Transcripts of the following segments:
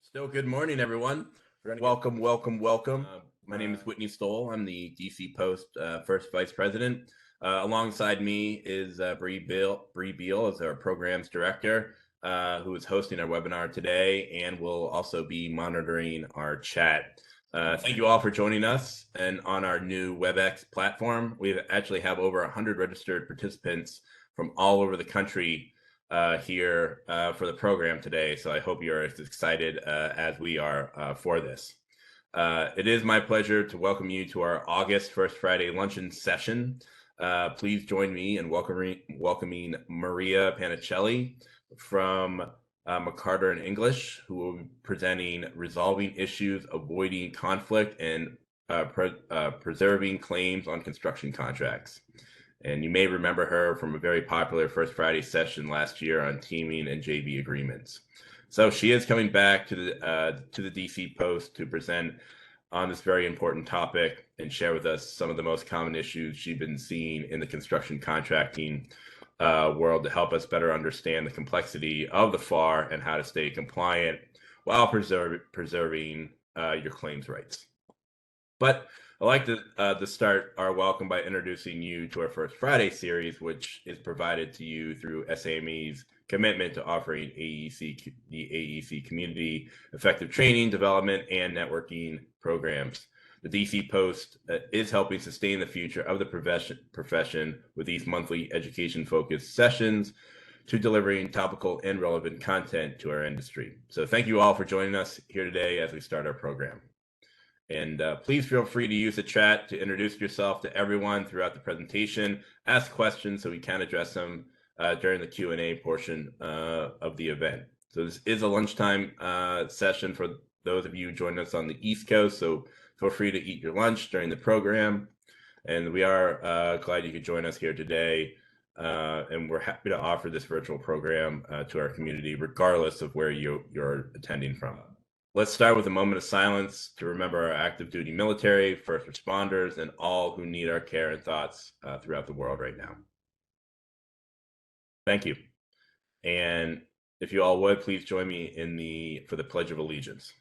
Still good morning, everyone. Welcome, welcome, welcome. My name is Whitney Stoll. I'm the DC Post first vice president. Alongside me is Bree Beal as our programs director, who is hosting our webinar today and will also be monitoring our chat. Thank you all for joining us. And on our new WebEx platform, we actually have over 100 registered participants from all over the country here for the program today. So I hope you're as excited as we are for this. It is my pleasure to welcome you to our August First Friday luncheon session. Please join me in welcoming Maria Panichelli from McCarter and English, who will be presenting Resolving Issues, Avoiding Conflict, and Preserving Claims on Construction Contracts. And you may remember her from a very popular First Friday session last year on teaming and JV agreements. So she is coming back to the DC Post to present on this very important topic and share with us some of the most common issues she's been seeing in the construction contracting world to help us better understand the complexity of the FAR and how to stay compliant while preserving your claims rights. But I'd like to start our welcome by introducing you to our First Friday series, which is provided to you through SAME's commitment to offering the AEC community effective training, development, and networking programs. The DC Post is helping sustain the future of the profession with these monthly education-focused sessions to delivering topical and relevant content to our industry. So thank you all for joining us here today as we start our program. And please feel free to use the chat to introduce yourself to everyone throughout the presentation, ask questions so we can address them during the Q&A portion of the event. So this is a lunchtime session for those of you joining us on the East Coast, so feel free to eat your lunch during the program. And we are glad you could join us here today. And we're happy to offer this virtual program to our community, regardless of where you're attending from. Let's start with a moment of silence to remember our active duty military, first responders, and all who need our care and thoughts throughout the world right now. Thank you. And if you all would, please join me for the Pledge of Allegiance.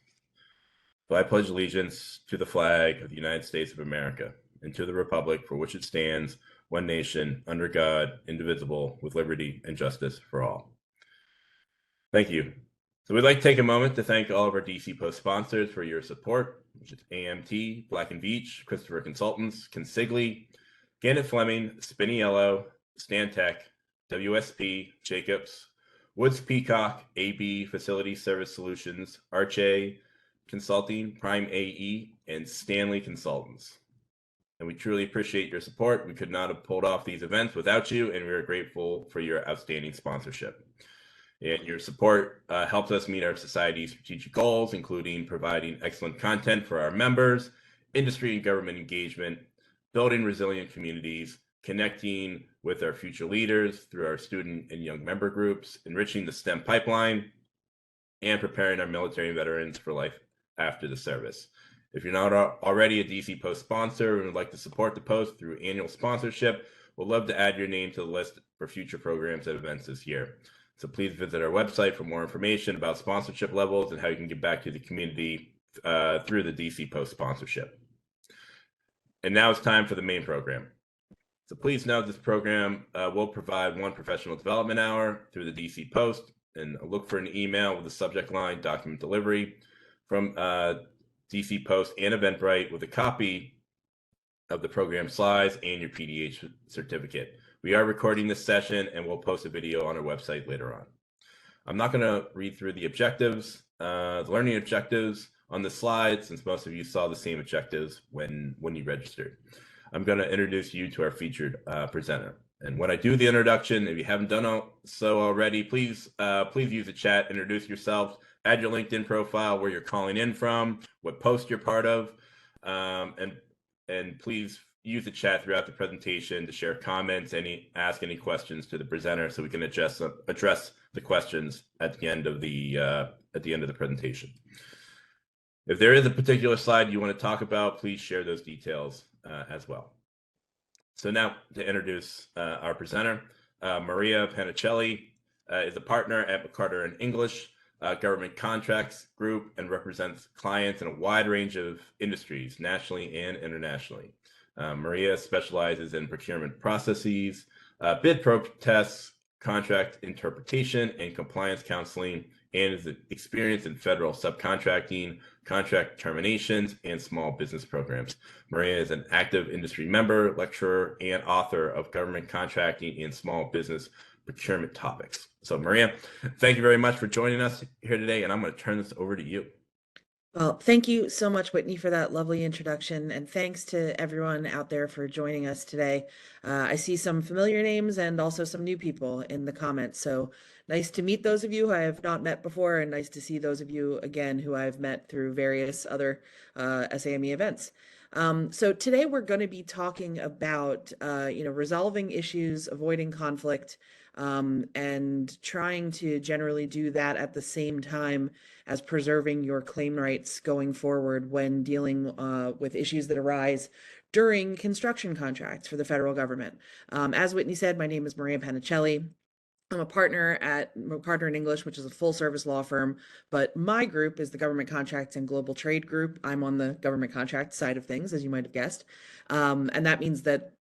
So I pledge allegiance to the flag of the United States of America and to the republic for which it stands, one nation, under God, indivisible, with liberty and justice for all. Thank you. So we'd like to take a moment to thank all of our DC Post sponsors for your support, which is AMT, Black & Veatch, Christopher Consultants, Consigli, Gannett Fleming, Spiniello, Stantec, WSP, Jacobs, Woods Peacock, AB Facility Service Solutions, Arche Consulting, Prime AE, and Stanley Consultants. And we truly appreciate your support. We could not have pulled off these events without you, and we are grateful for your outstanding sponsorship. And your support helps us meet our society's strategic goals, including providing excellent content for our members, industry and government engagement, building resilient communities, connecting with our future leaders through our student and young member groups, enriching the STEM pipeline, and preparing our military veterans for life after the service. If you're not already a DC Post sponsor and would like to support the Post through annual sponsorship, we'd love to add your name to the list for future programs and events this year. So please visit our website for more information about sponsorship levels and how you can give back to the community through the DC Post sponsorship. And now it's time for the main program. So please note this program will provide one professional development hour through the DC Post, and look for an email with the subject line document delivery from DC Post and Eventbrite with a copy of the program slides and your PDH certificate. We are recording this session and we'll post a video on our website later on. I'm not going to read through the objectives, the learning objectives on the slide, since most of you saw the same objectives when you registered. I'm going to introduce you to our featured presenter. And when I do the introduction, if you haven't done so already, please use the chat, introduce yourself, add your LinkedIn profile, where you're calling in from, what post you're part of, and please use the chat throughout the presentation to share comments, ask any questions to the presenter, so we can address the questions at the end of the presentation. If there is a particular slide you want to talk about, please share those details as well. So now to introduce our presenter, Maria Panichelli is a partner at McCarter and English. government contracts group and represents clients in a wide range of industries, nationally and internationally. Maria specializes in procurement processes, bid protests, contract interpretation, and compliance counseling, and is experienced in federal subcontracting, contract terminations, and small business programs. Maria is an active industry member, lecturer, and author of government contracting and small business procurement topics. So Maria, thank you very much for joining us here today, and I'm going to turn this over to you. Well, thank you so much, Whitney, for that lovely introduction, and thanks to everyone out there for joining us today. I see some familiar names and also some new people in the comments, so nice to meet those of you who I have not met before, and nice to see those of you again who I've met through various other SAME events. So today we're going to be talking about, resolving issues, avoiding conflict, and trying to generally do that at the same time as preserving your claim rights going forward when dealing with issues that arise during construction contracts for the federal government. As Whitney said, my name is Maria Panichelli. I'm a partner in English, which is a full service law firm, but my group is the Government Contracts and Global Trade Group. I'm on the government contract side of things, as you might have guessed. And that means that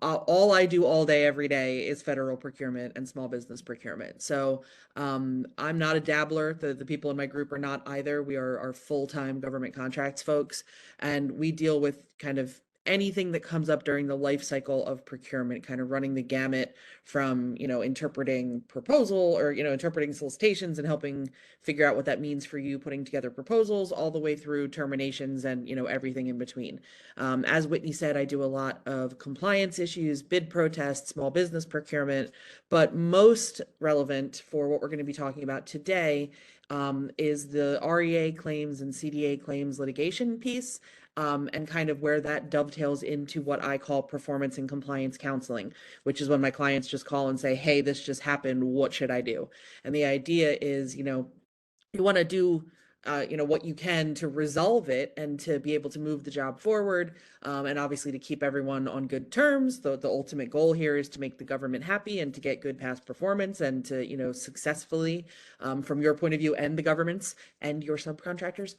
all I do all day, every day is federal procurement and small business procurement. So I'm not a dabbler. The people in my group are not either. We are full-time government contracts folks, and we deal with kind of anything that comes up during the life cycle of procurement, kind of running the gamut from, interpreting proposal or, interpreting solicitations and helping figure out what that means for you, putting together proposals, all the way through terminations and, everything in between. As Whitney said, I do a lot of compliance issues, bid protests, small business procurement, but most relevant for what we're going to be talking about today is the REA claims and CDA claims litigation piece. And kind of where that dovetails into what I call performance and compliance counseling, which is when my clients just call and say, hey, this just happened. What should I do? And the idea is, you want to do what you can to resolve it and to be able to move the job forward, and obviously to keep everyone on good terms. The ultimate goal here is to make the government happy and to get good past performance and to, successfully, from your point of view and the government's and your subcontractors,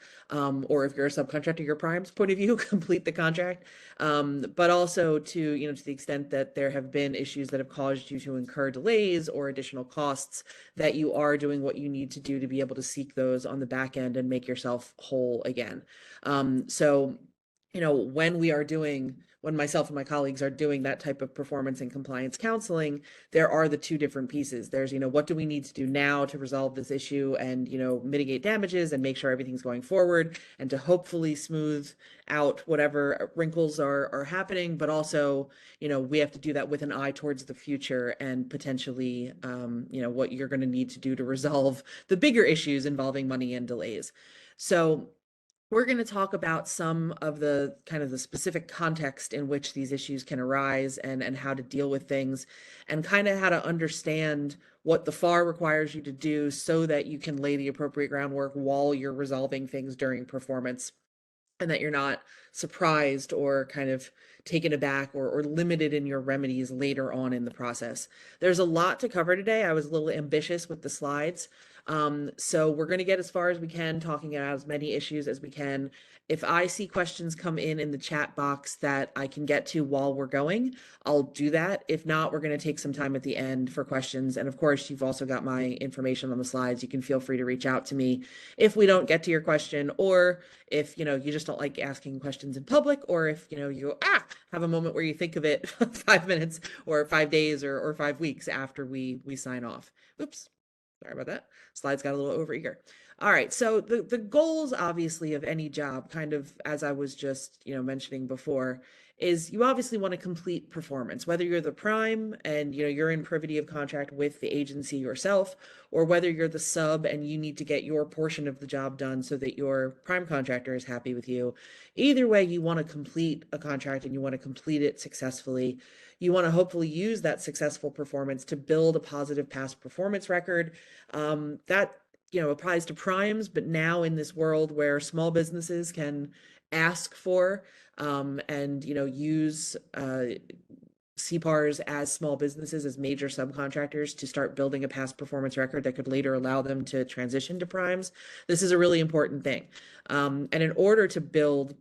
or if you're a subcontractor, your prime's point of view, complete the contract. But also to the extent that there have been issues that have caused you to incur delays or additional costs, that you are doing what you need to do to be able to seek those on the back end and make yourself whole again. So, when myself and my colleagues are doing that type of performance and compliance counseling, there are the two different pieces. There's, what do we need to do now to resolve this issue and, mitigate damages and make sure everything's going forward and to hopefully smooth out whatever wrinkles are happening, but also, we have to do that with an eye towards the future and potentially, what you're going to need to do to resolve the bigger issues involving money and delays. So we're going to talk about some of the kind of the specific context in which these issues can arise and how to deal with things and kind of how to understand what the FAR requires you to do so that you can lay the appropriate groundwork while you're resolving things during performance, and that you're not surprised or kind of taken aback or limited in your remedies later on in the process. There's a lot to cover today. I was a little ambitious with the slides. So we're going to get as far as we can, talking about as many issues as we can. If I see questions come in the chat box that I can get to while we're going, I'll do that. If not, we're going to take some time at the end for questions. And of course, you've also got my information on the slides. You can feel free to reach out to me if we don't get to your question, or if, you just don't like asking questions in public, or if, you have a moment where you think of it 5 minutes or 5 days or 5 weeks after we sign off. Oops. Sorry about that. Slides got a little overeager. All right. So the goals, obviously, of any job, kind of as I was just, mentioning before, is you obviously want to complete performance, whether you're the prime and, you're in privity of contract with the agency yourself, or whether you're the sub and you need to get your portion of the job done so that your prime contractor is happy with you. Either way, you want to complete a contract and you want to complete it successfully. You want to hopefully use that successful performance to build a positive past performance record. That applies to primes, but now in this world where small businesses can ask for and use CPARs as small businesses, as major subcontractors, to start building a past performance record that could later allow them to transition to primes. This is a really important thing. And in order to build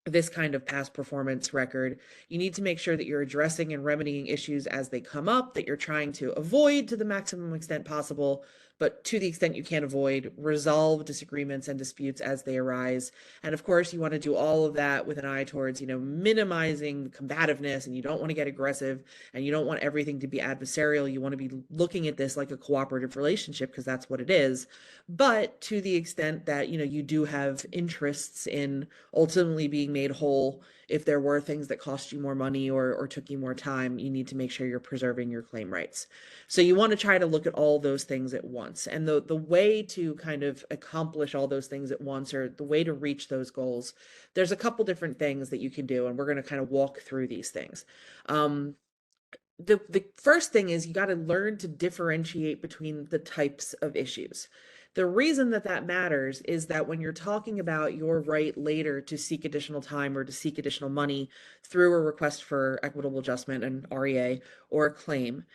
this kind of past performance record, you need to make sure that you're addressing and remedying issues as they come up, that you're trying to avoid to the maximum extent possible, but to the extent you can avoid, resolve disagreements and disputes as they arise. And of course, you want to do all of that with an eye towards, minimizing combativeness, and you don't want to get aggressive, and you don't want everything to be adversarial. You want to be looking at this like a cooperative relationship, because that's what it is. But to the extent that, you do have interests in ultimately being made whole, if there were things that cost you more money or took you more time, you need to make sure you're preserving your claim rights. So you want to try to look at all those things at once. And the way to kind of accomplish all those things at once, or the way to reach those goals, there's a couple different things that you can do, and we're going to kind of walk through these things. The first thing is you got to learn to differentiate between the types of issues. The reason that that matters is that when you're talking about your right later to seek additional time or to seek additional money through a request for equitable adjustment, an REA, or a claim,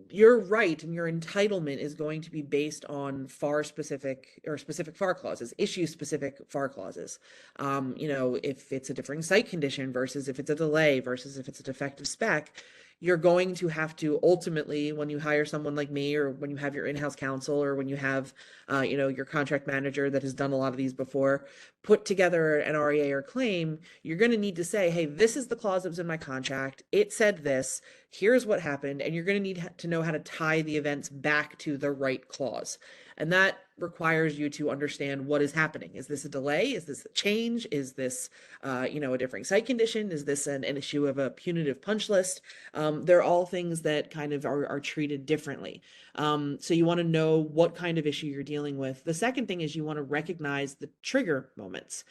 your right and your entitlement is going to be based on FAR specific, or specific FAR clauses, issue specific FAR clauses. If it's a differing site condition versus if it's a delay versus if it's a defective spec, you're going to have to ultimately, when you hire someone like me, or when you have your in-house counsel, or when you have, your contract manager that has done a lot of these before, put together an REA or claim, you're going to need to say, hey, this is the clause that was in my contract. It said this. Here's what happened. And you're going to need to know how to tie the events back to the right clause. And that requires you to understand what is happening. Is this a delay? Is this a change? Is this, a differing site condition? Is this an issue of a punitive punch list? They're all things that kind of are treated differently. So you want to know what kind of issue you're dealing with. The second thing is you want to recognize the trigger moments.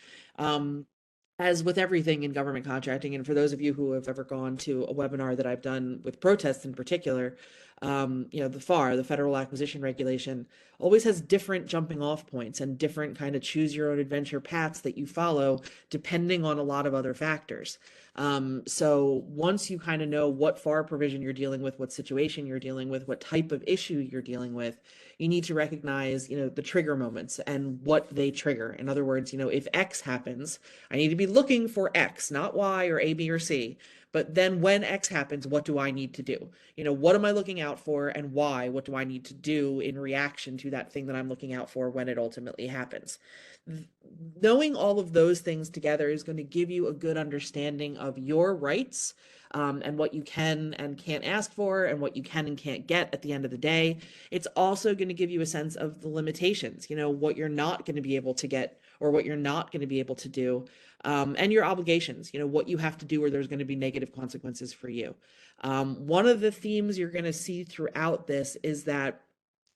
As with everything in government contracting, and for those of you who have ever gone to a webinar that I've done with protests in particular, the FAR, the Federal Acquisition Regulation, always has different jumping off points and different kind of choose your own adventure paths that you follow depending on a lot of other factors. So once you kind of know what FAR provision you're dealing with, what situation you're dealing with, what type of issue you're dealing with, you need to recognize, the trigger moments and what they trigger. In other words, if X happens, I need to be looking for X, not Y or A, B, or C. But then when X happens, what do I need to do? What am I looking out for, and why? What do I need to do in reaction to that thing that I'm looking out for when it ultimately happens? Knowing all of those things together is going to give you a good understanding of your rights, and what you can and can't ask for, and what you can and can't get at the end of the day. It's also going to give you a sense of the limitations, what you're not going to be able to get, or what you're not going to be able to do, and your obligations, what you have to do, or there's going to be negative consequences for you. One of the themes you're going to see throughout this is that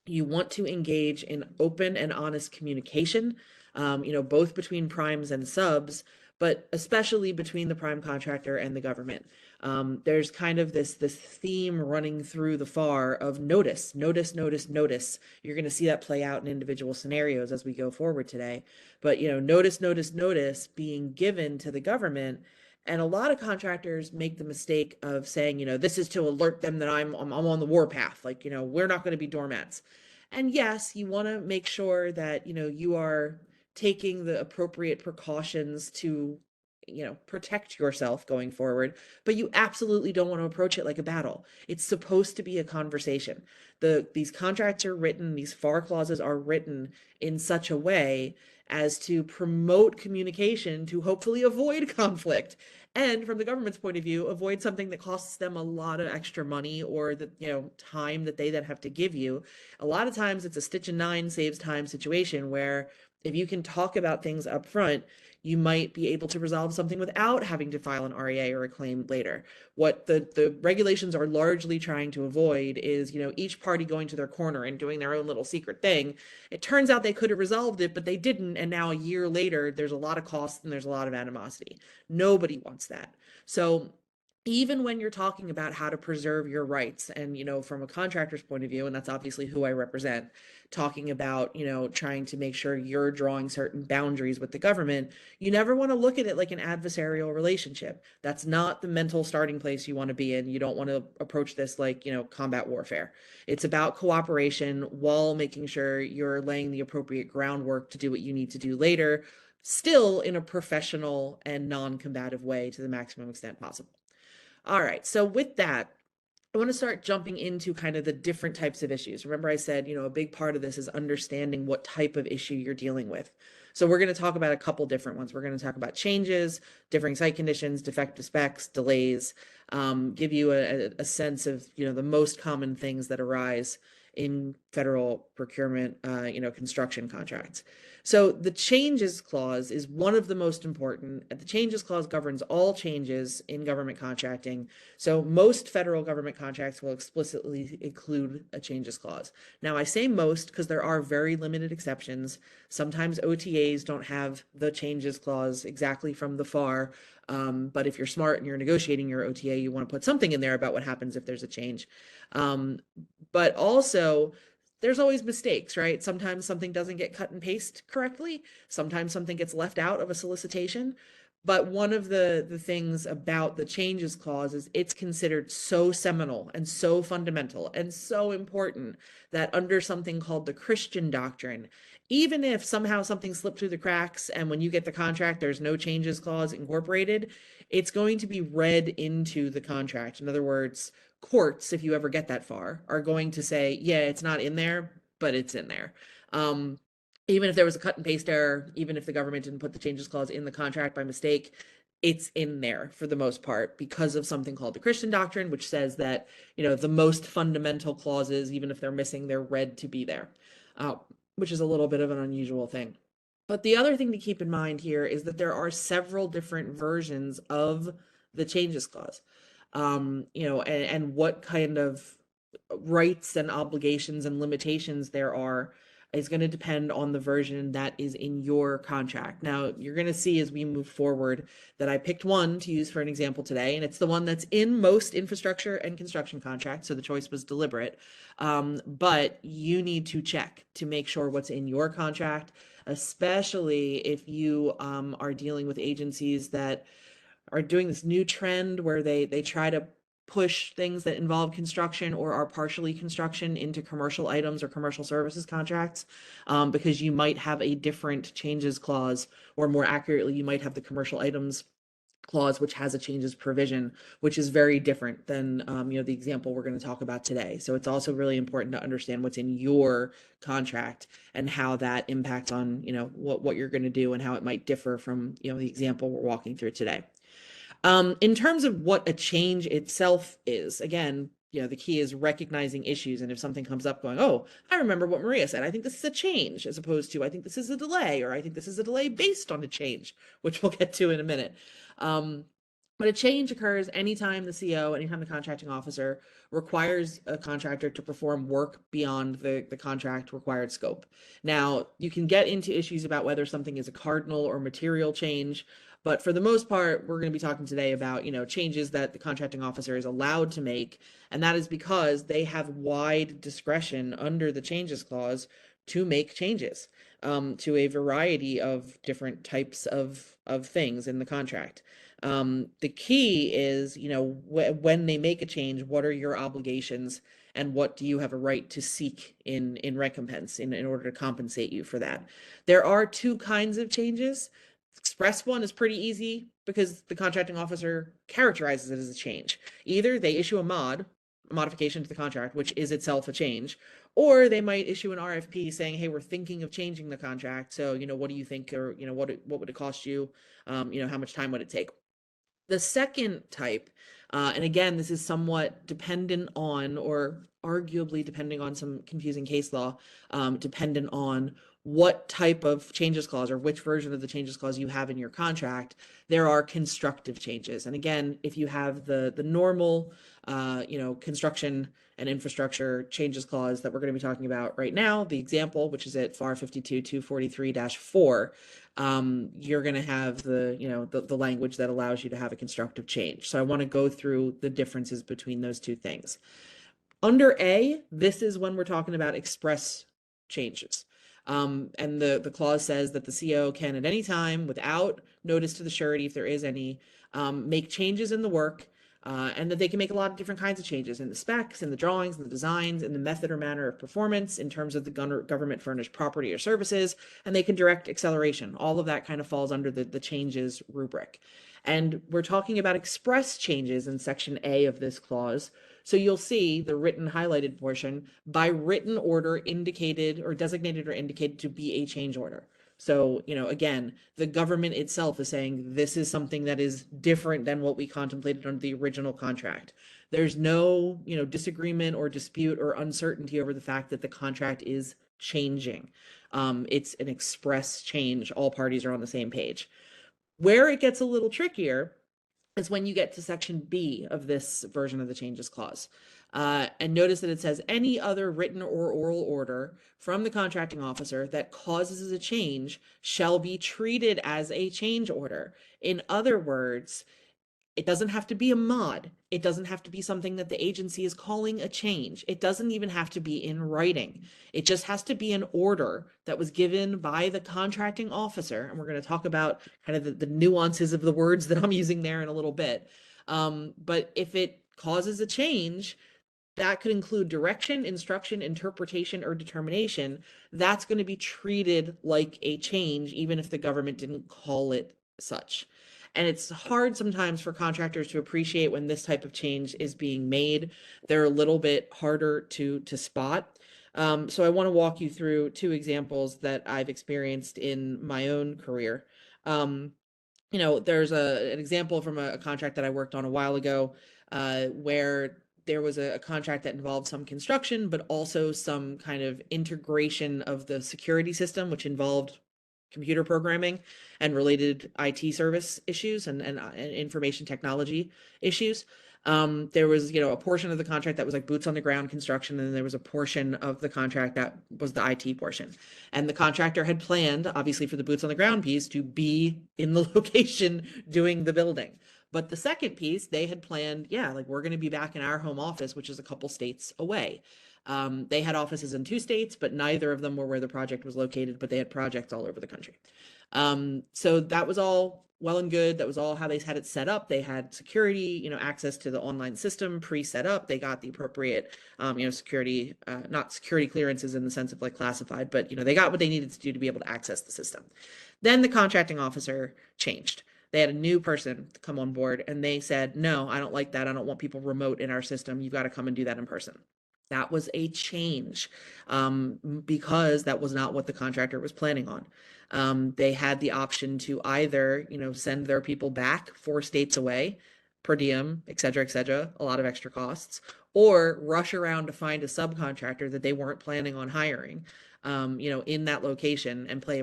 you want to engage in open and honest communication, both between primes and subs, but especially between the prime contractor and the government. There's kind of this theme running through the FAR of notice, notice, notice, notice. You're going to see that play out in individual scenarios as we go forward today. But, notice, notice, notice being given to the government. And a lot of contractors make the mistake of saying, this is to alert them that I'm on the warpath. Like, we're not going to be doormats. And yes, you want to make sure that, you are taking the appropriate precautions to, protect yourself going forward, but you absolutely don't want to approach it like a battle. It's supposed to be a conversation. These contracts are written, these FAR clauses are written in such a way as to promote communication to hopefully avoid conflict. And from the government's point of view, avoid something that costs them a lot of extra money, or the, time that they then have to give you. A lot of times it's a stitch and nine saves time situation, where if you can talk about things up front, you might be able to resolve something without having to file an REA or a claim later. What the regulations are largely trying to avoid is, each party going to their corner and doing their own little secret thing. It turns out they could have resolved it, but they didn't. And now a year later, there's a lot of cost and there's a lot of animosity. Nobody wants that. So even when you're talking about how to preserve your rights and, from a contractor's point of view, and that's obviously who I represent, talking about, trying to make sure you're drawing certain boundaries with the government, you never want to look at it like an adversarial relationship. That's not the mental starting place you want to be in. You don't want to approach this like, combat warfare. It's about cooperation while making sure you're laying the appropriate groundwork to do what you need to do later, still in a professional and non-combative way to the maximum extent possible. All right. So with that, I want to start jumping into kind of the different types of issues. Remember, I said, a big part of this is understanding what type of issue you're dealing with. So we're going to talk about a couple different ones. We're going to talk about changes, differing site conditions, defective specs, delays, give you a sense of, the most common things that arise in federal procurement, construction contracts. So the changes clause is one of the most important. The changes clause governs all changes in government contracting. So most federal government contracts will explicitly include a changes clause. Now I say most because there are very limited exceptions. Sometimes OTAs don't have the changes clause exactly from the FAR. But if you're smart and you're negotiating your OTA, you want to put something in there about what happens if there's a change. But also, there's always mistakes, right? Sometimes something doesn't get cut and paste correctly. Sometimes something gets left out of a solicitation. But one of the things about the changes clause is it's considered so seminal and so fundamental and so important that under something called the Christian doctrine, even if somehow something slipped through the cracks and when you get the contract, there's no changes clause incorporated, it's going to be read into the contract. In other words, courts, if you ever get that far, are going to say, yeah, it's not in there, but it's in there. Even if there was a cut and paste error, even if the government didn't put the changes clause in the contract by mistake, it's in there for the most part because of something called the Christian doctrine, which says that, the most fundamental clauses, even if they're missing, they're read to be there, which is a little bit of an unusual thing. But the other thing to keep in mind here is that there are several different versions of the changes clause, and what kind of rights and obligations and limitations there are is going to depend on the version that is in your contract. Now, you're going to see as we move forward that I picked one to use for an example today, and it's the one that's in most infrastructure and construction contracts, so the choice was deliberate. But you need to check to make sure what's in your contract, especially if you are dealing with agencies that are doing this new trend where they try to push things that involve construction or are partially construction into commercial items or commercial services contracts, because you might have a different changes clause, or more accurately, you might have the commercial items clause, which has a changes provision, which is very different than the example we're going to talk about today. So it's also really important to understand what's in your contract and how that impacts on what you're going to do and how it might differ from the example we're walking through today. In terms of what a change itself is, again, the key is recognizing issues. And if something comes up going, oh, I remember what Maria said, I think this is a change, as opposed to, I think this is a delay, or I think this is a delay based on a change, which we'll get to in a minute. But a change occurs anytime the CO, anytime the contracting officer requires a contractor to perform work beyond the contract required scope. Now, you can get into issues about whether something is a cardinal or material change, but for the most part, we're going to be talking today about, changes that the contracting officer is allowed to make. And that is because they have wide discretion under the changes clause to make changes to a variety of different types of things in the contract. The key is, when they make a change, what are your obligations and what do you have a right to seek in recompense in order to compensate you for that? There are two kinds of changes. Express one is pretty easy because the contracting officer characterizes it as a change. Either they issue a modification to the contract, which is itself a change, or they might issue an RFP saying, hey, we're thinking of changing the contract. So, what do you think? Or, what would it cost you? How much time would it take? The second type, and again, this is somewhat dependent on, or arguably, depending on some confusing case law, dependent on what type of changes clause or which version of the changes clause you have in your contract, there are constructive changes. And again, if you have the normal, construction and infrastructure changes clause that we're going to be talking about right now, the example, which is at FAR 52-243-4, you're going to have the language that allows you to have a constructive change. So I want to go through the differences between those two things. Under A, this is when we're talking about express changes. And the clause says that the CO can at any time, without notice to the surety, if there is any, make changes in the work, and that they can make a lot of different kinds of changes in the specs, in the drawings, in the designs, in the method or manner of performance, in terms of the government furnished property or services, and they can direct acceleration. All of that kind of falls under the changes rubric. And we're talking about express changes in section A of this clause. So you'll see the written highlighted portion, by written order indicated or designated or indicated to be a change order. So, again, the government itself is saying this is something that is different than what we contemplated under the original contract. There's no, disagreement or dispute or uncertainty over the fact that the contract is changing. It's an express change. All parties are on the same page. Where it gets a little trickier is when you get to section B of this version of the changes clause. And notice that it says any other written or oral order from the contracting officer that causes a change shall be treated as a change order. In other words, it doesn't have to be a mod. It doesn't have to be something that the agency is calling a change. It doesn't even have to be in writing. It just has to be an order that was given by the contracting officer. And we're going to talk about kind of the nuances of the words that I'm using there in a little bit. But if it causes a change, that could include direction, instruction, interpretation, or determination. That's going to be treated like a change, even if the government didn't call it such. And it's hard sometimes for contractors to appreciate when this type of change is being made. They're a little bit harder to spot. So I want to walk you through two examples that I've experienced in my own career. There's an example from a contract that I worked on a while ago, where there was a contract that involved some construction, but also some kind of integration of the security system, which involved computer programming and related IT service issues and information technology issues. There was, a portion of the contract that was like boots on the ground construction, and there was a portion of the contract that was the IT portion. And the contractor had planned, obviously, for the boots on the ground piece to be in the location doing the building. But the second piece, they had planned, we're going to be back in our home office, which is a couple states away. They had offices in 2 states, but neither of them were where the project was located, but they had projects all over the country. So that was all well and good. That was all how they had it set up. They had security, access to the online system pre-set up. They got the appropriate, security, not security clearances in the sense of like classified, but, they got what they needed to do to be able to access the system. Then the contracting officer changed. They had a new person come on board, and they said, no, I don't like that. I don't want people remote in our system. You've got to come and do that in person. That was a change, because that was not what the contractor was planning on. They had the option to either, send their people back 4 states away, per diem, et cetera, a lot of extra costs, or rush around to find a subcontractor that they weren't planning on hiring, in that location, and pay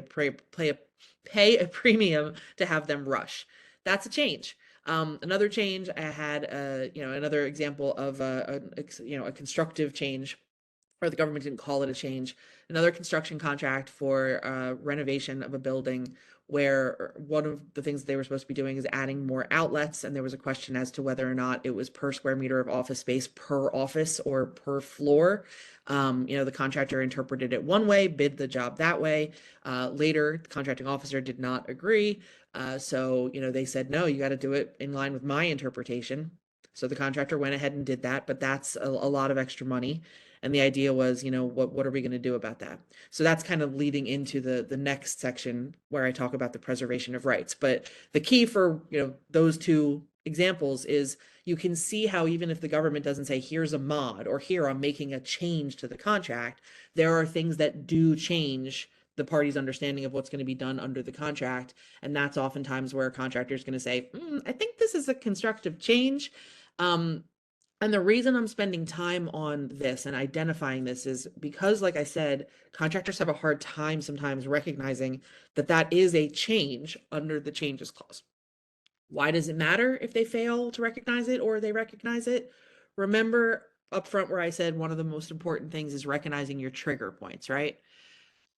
a premium to have them rush. That's a change. Another change I had, another example of a constructive change, or the government didn't call it a change. Another construction contract for renovation of a building, where one of the things they were supposed to be doing is adding more outlets, and there was a question as to whether or not it was per square meter of office space per office or per floor. The contractor interpreted it one way, bid the job that way. Later, the contracting officer did not agree. So they said, no, you got to do it in line with my interpretation. So the contractor went ahead and did that, but that's a lot of extra money. And the idea was, what are we going to do about that? So that's kind of leading into the next section where I talk about the preservation of rights. But the key for, those two examples is you can see how even if the government doesn't say, here's a mod, or here I'm making a change to the contract, there are things that do change the party's understanding of what's going to be done under the contract. And that's oftentimes where a contractor is going to say, I think this is a constructive change. And the reason I'm spending time on this and identifying this is because, like I said, contractors have a hard time sometimes recognizing that that is a change under the changes clause. Why does it matter if they fail to recognize it or they recognize it? Remember up front where I said one of the most important things is recognizing your trigger points, right?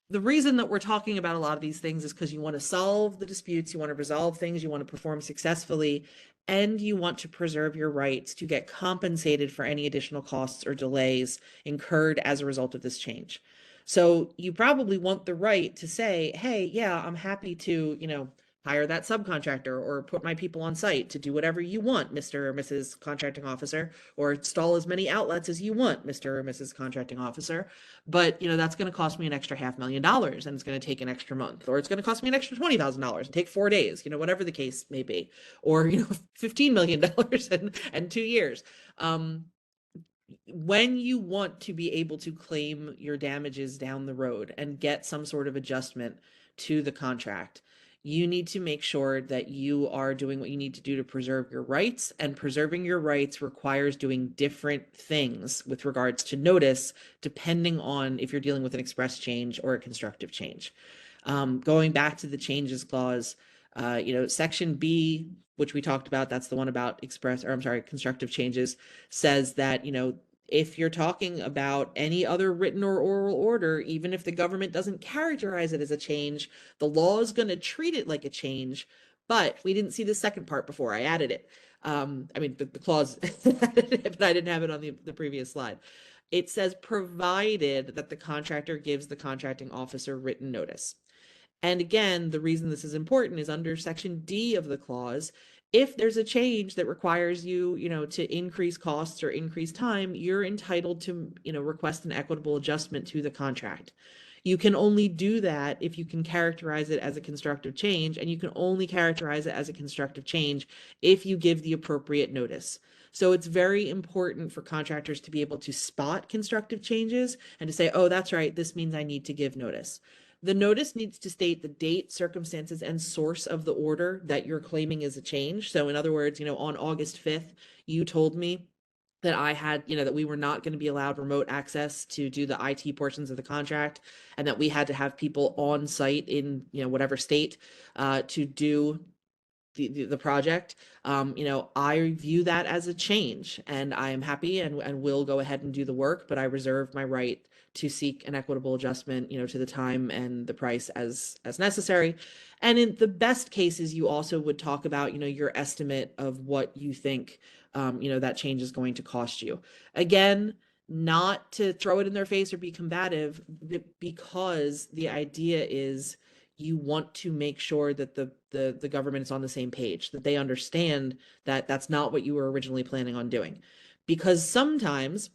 The reason that we're talking about a lot of these things is because you want to solve the disputes, you want to resolve things, you want to perform successfully, and you want to preserve your rights to get compensated for any additional costs or delays incurred as a result of this change. So you probably want the right to say, hey, yeah, I'm happy to, hire that subcontractor or put my people on site to do whatever you want, Mr. or Mrs. Contracting Officer, or install as many outlets as you want, Mr. or Mrs. Contracting Officer. But, that's going to cost me an extra $500,000 and it's going to take an extra month, or it's going to cost me an extra $20,000 and take 4 days, whatever the case may be, or, $15 million and 2 years. When you want to be able to claim your damages down the road and get some sort of adjustment to the contract, you need to make sure that you are doing what you need to do to preserve your rights, and preserving your rights requires doing different things with regards to notice, depending on if you're dealing with an express change or a constructive change. Going back to the changes clause, section B, which we talked about, that's the one about constructive changes, says that, if you're talking about any other written or oral order, even if the government doesn't characterize it as a change, the law is going to treat it like a change. But we didn't see the second part before I added it. The clause, but I didn't have it on the previous slide. It says, provided that the contractor gives the contracting officer written notice. And again, the reason this is important is under section D of the clause. If there's a change that requires you, to increase costs or increase time, you're entitled to, request an equitable adjustment to the contract. You can only do that if you can characterize it as a constructive change, and you can only characterize it as a constructive change if you give the appropriate notice. So it's very important for contractors to be able to spot constructive changes and to say, oh, that's right, this means I need to give notice. The notice needs to state the date, circumstances, and source of the order that you're claiming is a change. So in other words, on August 5th, you told me that I had, that we were not going to be allowed remote access to do the IT portions of the contract, and that we had to have people on site in, whatever state, to do the project. I view that as a change, and I am happy and will go ahead and do the work, but I reserve my right to seek an equitable adjustment, to the time and the price as necessary. And in the best cases, you also would talk about, your estimate of what you think, that change is going to cost you. Again, not to throw it in their face or be combative, because the idea is you want to make sure that the government is on the same page, that they understand that that's not what you were originally planning on doing. Because sometimes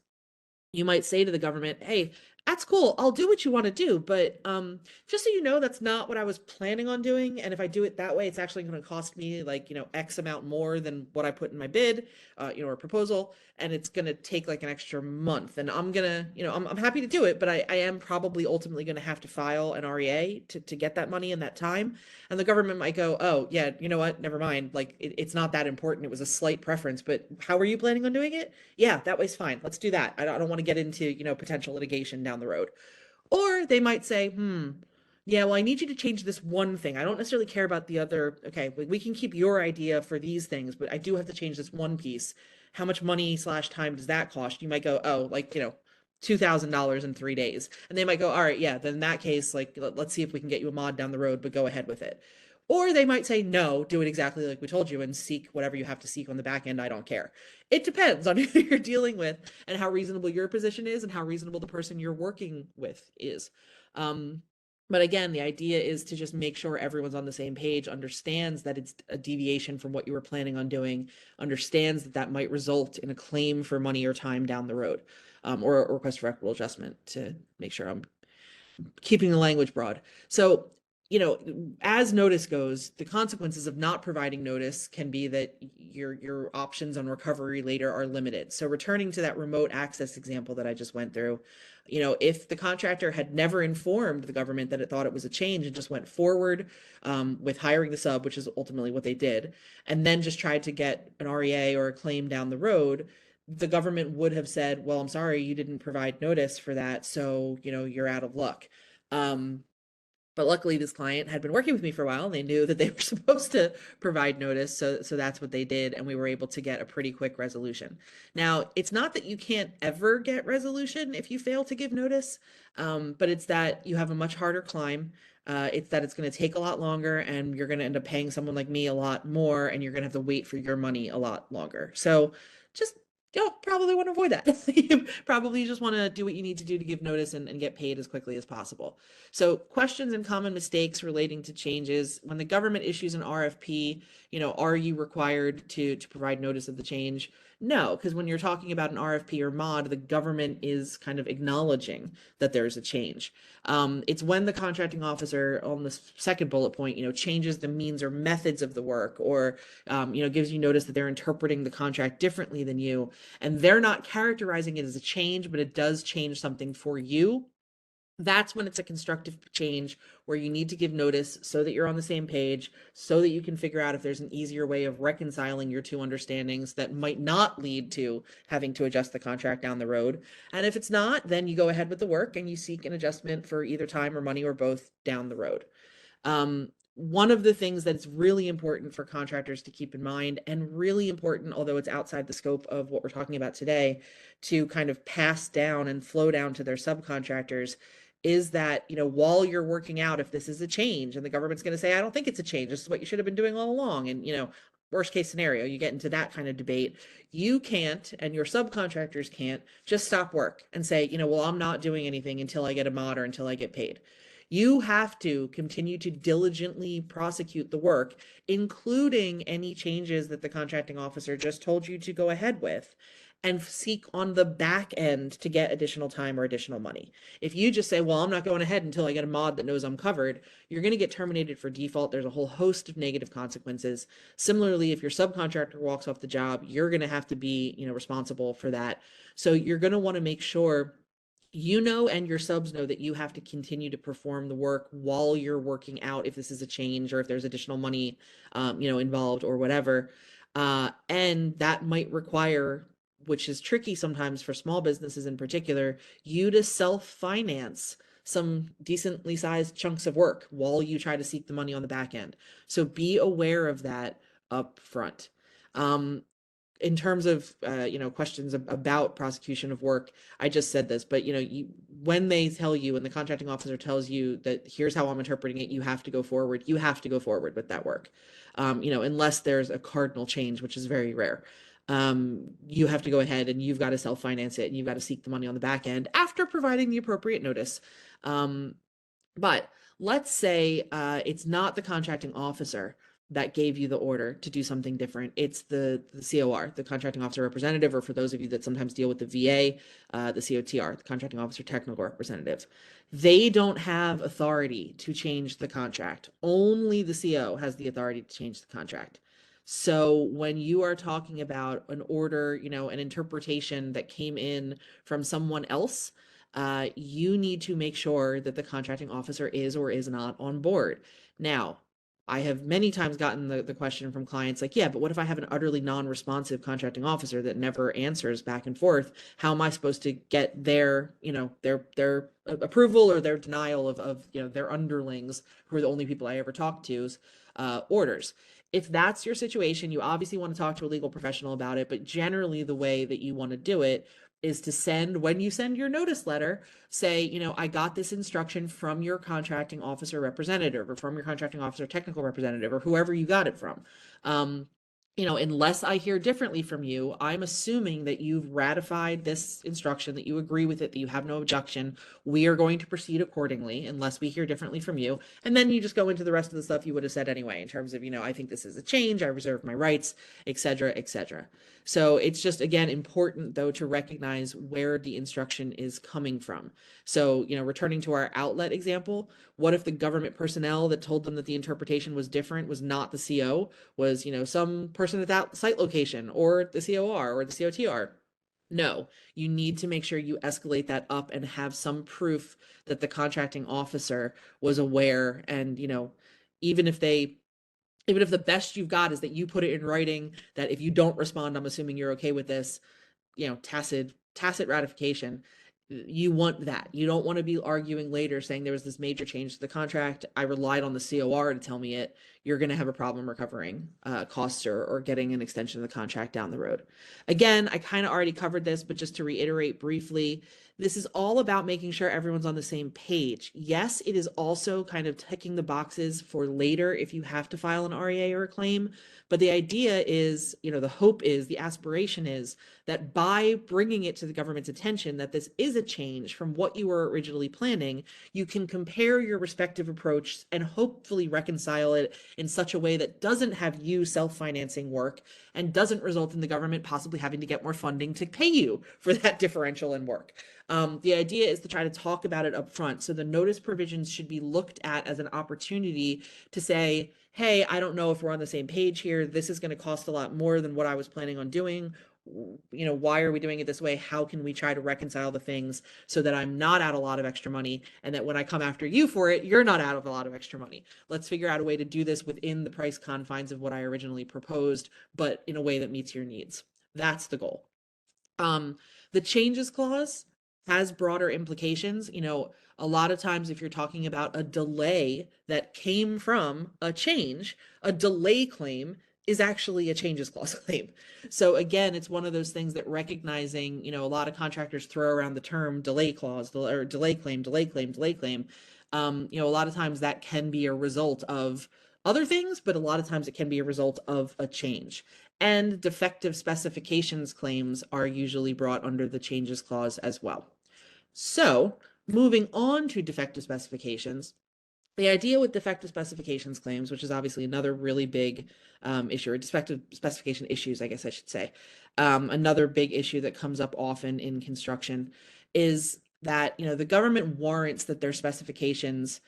you might say to the government, hey, that's cool, I'll do what you want to do, but just so you know, that's not what I was planning on doing, and if I do it that way, it's actually going to cost me like, X amount more than what I put in my bid, or proposal, and it's going to take like an extra month, and I'm gonna, I'm happy to do it, but I am probably ultimately going to have to file an REA to get that money in that time. And the government might go, oh yeah, you know what, never mind, like it's not that important, it was a slight preference, but how are you planning on doing it? Yeah, that way's fine, let's do that. I don't want to get into, potential litigation down the road. Or they might say, yeah, well, I need you to change this one thing. I don't necessarily care about the other. Okay, we can keep your idea for these things, but I do have to change this one piece. How much money / time does that cost? You might go, oh, like, $2,000 in 3 days. And they might go, all right, yeah, then in that case, like, let's see if we can get you a mod down the road, but go ahead with it. Or they might say, no, do it exactly like we told you and seek whatever you have to seek on the back end. I don't care. It depends on who you're dealing with and how reasonable your position is and how reasonable the person you're working with is. But again, the idea is to just make sure everyone's on the same page, understands that it's a deviation from what you were planning on doing, understands that that might result in a claim for money or time down the road, or a request for equitable adjustment, to make sure I'm keeping the language broad. So, as notice goes, the consequences of not providing notice can be that your options on recovery later are limited. So returning to that remote access example that I just went through, if the contractor had never informed the government that it thought it was a change and just went forward with hiring the sub, which is ultimately what they did, and then just tried to get an REA or a claim down the road, the government would have said, well, I'm sorry, you didn't provide notice for that, so, you're out of luck. But luckily, this client had been working with me for a while, and they knew that they were supposed to provide notice. So that's what they did. And we were able to get a pretty quick resolution. Now, it's not that you can't ever get resolution if you fail to give notice, but it's that you have a much harder climb. It's that it's going to take a lot longer, and you're going to end up paying someone like me a lot more, and you're going to have to wait for your money a lot longer. So just probably want to avoid that. You probably just want to do what you need to do to give notice and get paid as quickly as possible. So questions and common mistakes relating to changes. When the government issues an RFP, are you required to provide notice of the change? No, because when you're talking about an RFP or mod, the government is kind of acknowledging that there's a change. It's when the contracting officer on the second bullet point, changes the means or methods of the work, or gives you notice that they're interpreting the contract differently than you, and they're not characterizing it as a change, but it does change something for you. That's when it's a constructive change where you need to give notice so that you're on the same page, so that you can figure out if there's an easier way of reconciling your two understandings that might not lead to having to adjust the contract down the road. And if it's not, then you go ahead with the work and you seek an adjustment for either time or money or both down the road. One of the things that's really important for contractors to keep in mind, and really important, although it's outside the scope of what we're talking about today, to kind of pass down and flow down to their subcontractors, is that, while you're working out if this is a change, and the government's going to say, I don't think it's a change, this is what you should have been doing all along. And, worst case scenario, you get into that kind of debate, you can't, and your subcontractors can't just stop work and say, well, I'm not doing anything until I get a mod or until I get paid. You have to continue to diligently prosecute the work, including any changes that the contracting officer just told you to go ahead with, and seek on the back end to get additional time or additional money. If you just say, well, I'm not going ahead until I get a mod that knows I'm covered, you're going to get terminated for default. There's a whole host of negative consequences. Similarly, if your subcontractor walks off the job, you're going to have to be, responsible for that. So you're going to want to make sure and your subs know that you have to continue to perform the work while you're working out if this is a change or if there's additional money, involved or whatever. And that might require, which is tricky sometimes for small businesses in particular, you to self-finance some decently sized chunks of work while you try to seek the money on the back end. So be aware of that up front. In terms of questions about prosecution of work, I just said this, but when they tell you, and the contracting officer tells you that here's how I'm interpreting it, you have to go forward with that work, unless there's a cardinal change, which is very rare. You have to go ahead and you've got to self-finance it, and you've got to seek the money on the back end after providing the appropriate notice. But let's say it's not the contracting officer that gave you the order to do something different. It's the COR, the contracting officer representative, or for those of you that sometimes deal with the VA, the COTR, the contracting officer technical representative. They don't have authority to change the contract. Only the CO has the authority to change the contract. So when you are talking about an order, an interpretation that came in from someone else, you need to make sure that the contracting officer is or is not on board. Now, I have many times gotten the question from clients like, yeah, but what if I have an utterly non-responsive contracting officer that never answers back and forth? How am I supposed to get their approval or their denial of their underlings, who are the only people I ever talk to's orders? If that's your situation, you obviously want to talk to a legal professional about it, but generally the way that you want to do it is to when you send your notice letter, say, I got this instruction from your contracting officer representative, or from your contracting officer technical representative, or whoever you got it from. Unless I hear differently from you, I'm assuming that you've ratified this instruction, that you agree with it, that you have no objection. We are going to proceed accordingly unless we hear differently from you. And then you just go into the rest of the stuff you would have said anyway, in terms of, I think this is a change, I reserve my rights, etc., etc. So it's just, again, important, though, to recognize where the instruction is coming from. So, returning to our outlet example, what if the government personnel that told them that the interpretation was different was not the CO, was, some person at that site location, or the COR or the COTR? No, you need to make sure you escalate that up and have some proof that the contracting officer was aware. And, even if the best you've got is that you put it in writing, that if you don't respond, I'm assuming you're okay with this, tacit ratification. You want that. You don't want to be arguing later saying there was this major change to the contract. I relied on the COR to tell me it. You're going to have a problem recovering costs or getting an extension of the contract down the road. Again, I kind of already covered this, but just to reiterate briefly, this is all about making sure everyone's on the same page. Yes, it is also kind of ticking the boxes for later if you have to file an REA or a claim. But the idea is, the hope is, the aspiration is that by bringing it to the government's attention that this is a change from what you were originally planning, you can compare your respective approach and hopefully reconcile it in such a way that doesn't have you self-financing work and doesn't result in the government possibly having to get more funding to pay you for that differential in work. The idea is to try to talk about it up front. So the notice provisions should be looked at as an opportunity to say, hey, I don't know if we're on the same page here. This is going to cost a lot more than what I was planning on doing. Why are we doing it this way? How can we try to reconcile the things so that I'm not out a lot of extra money and that when I come after you for it, you're not out of a lot of extra money. Let's figure out a way to do this within the price confines of what I originally proposed, but in a way that meets your needs. That's the goal. The changes clause has broader implications. A lot of times if you're talking about a delay that came from a change, a delay claim is actually a changes clause claim. So again, it's one of those things that recognizing, a lot of contractors throw around the term delay clause or delay claim, delay claim, delay claim. A lot of times that can be a result of other things, but a lot of times it can be a result of a change. And defective specifications claims are usually brought under the changes clause as well. So moving on to defective specifications, the idea with defective specifications claims, which is obviously another really big issue, or defective specification issues, I guess I should say, another big issue that comes up often in construction is that, the government warrants that their specifications,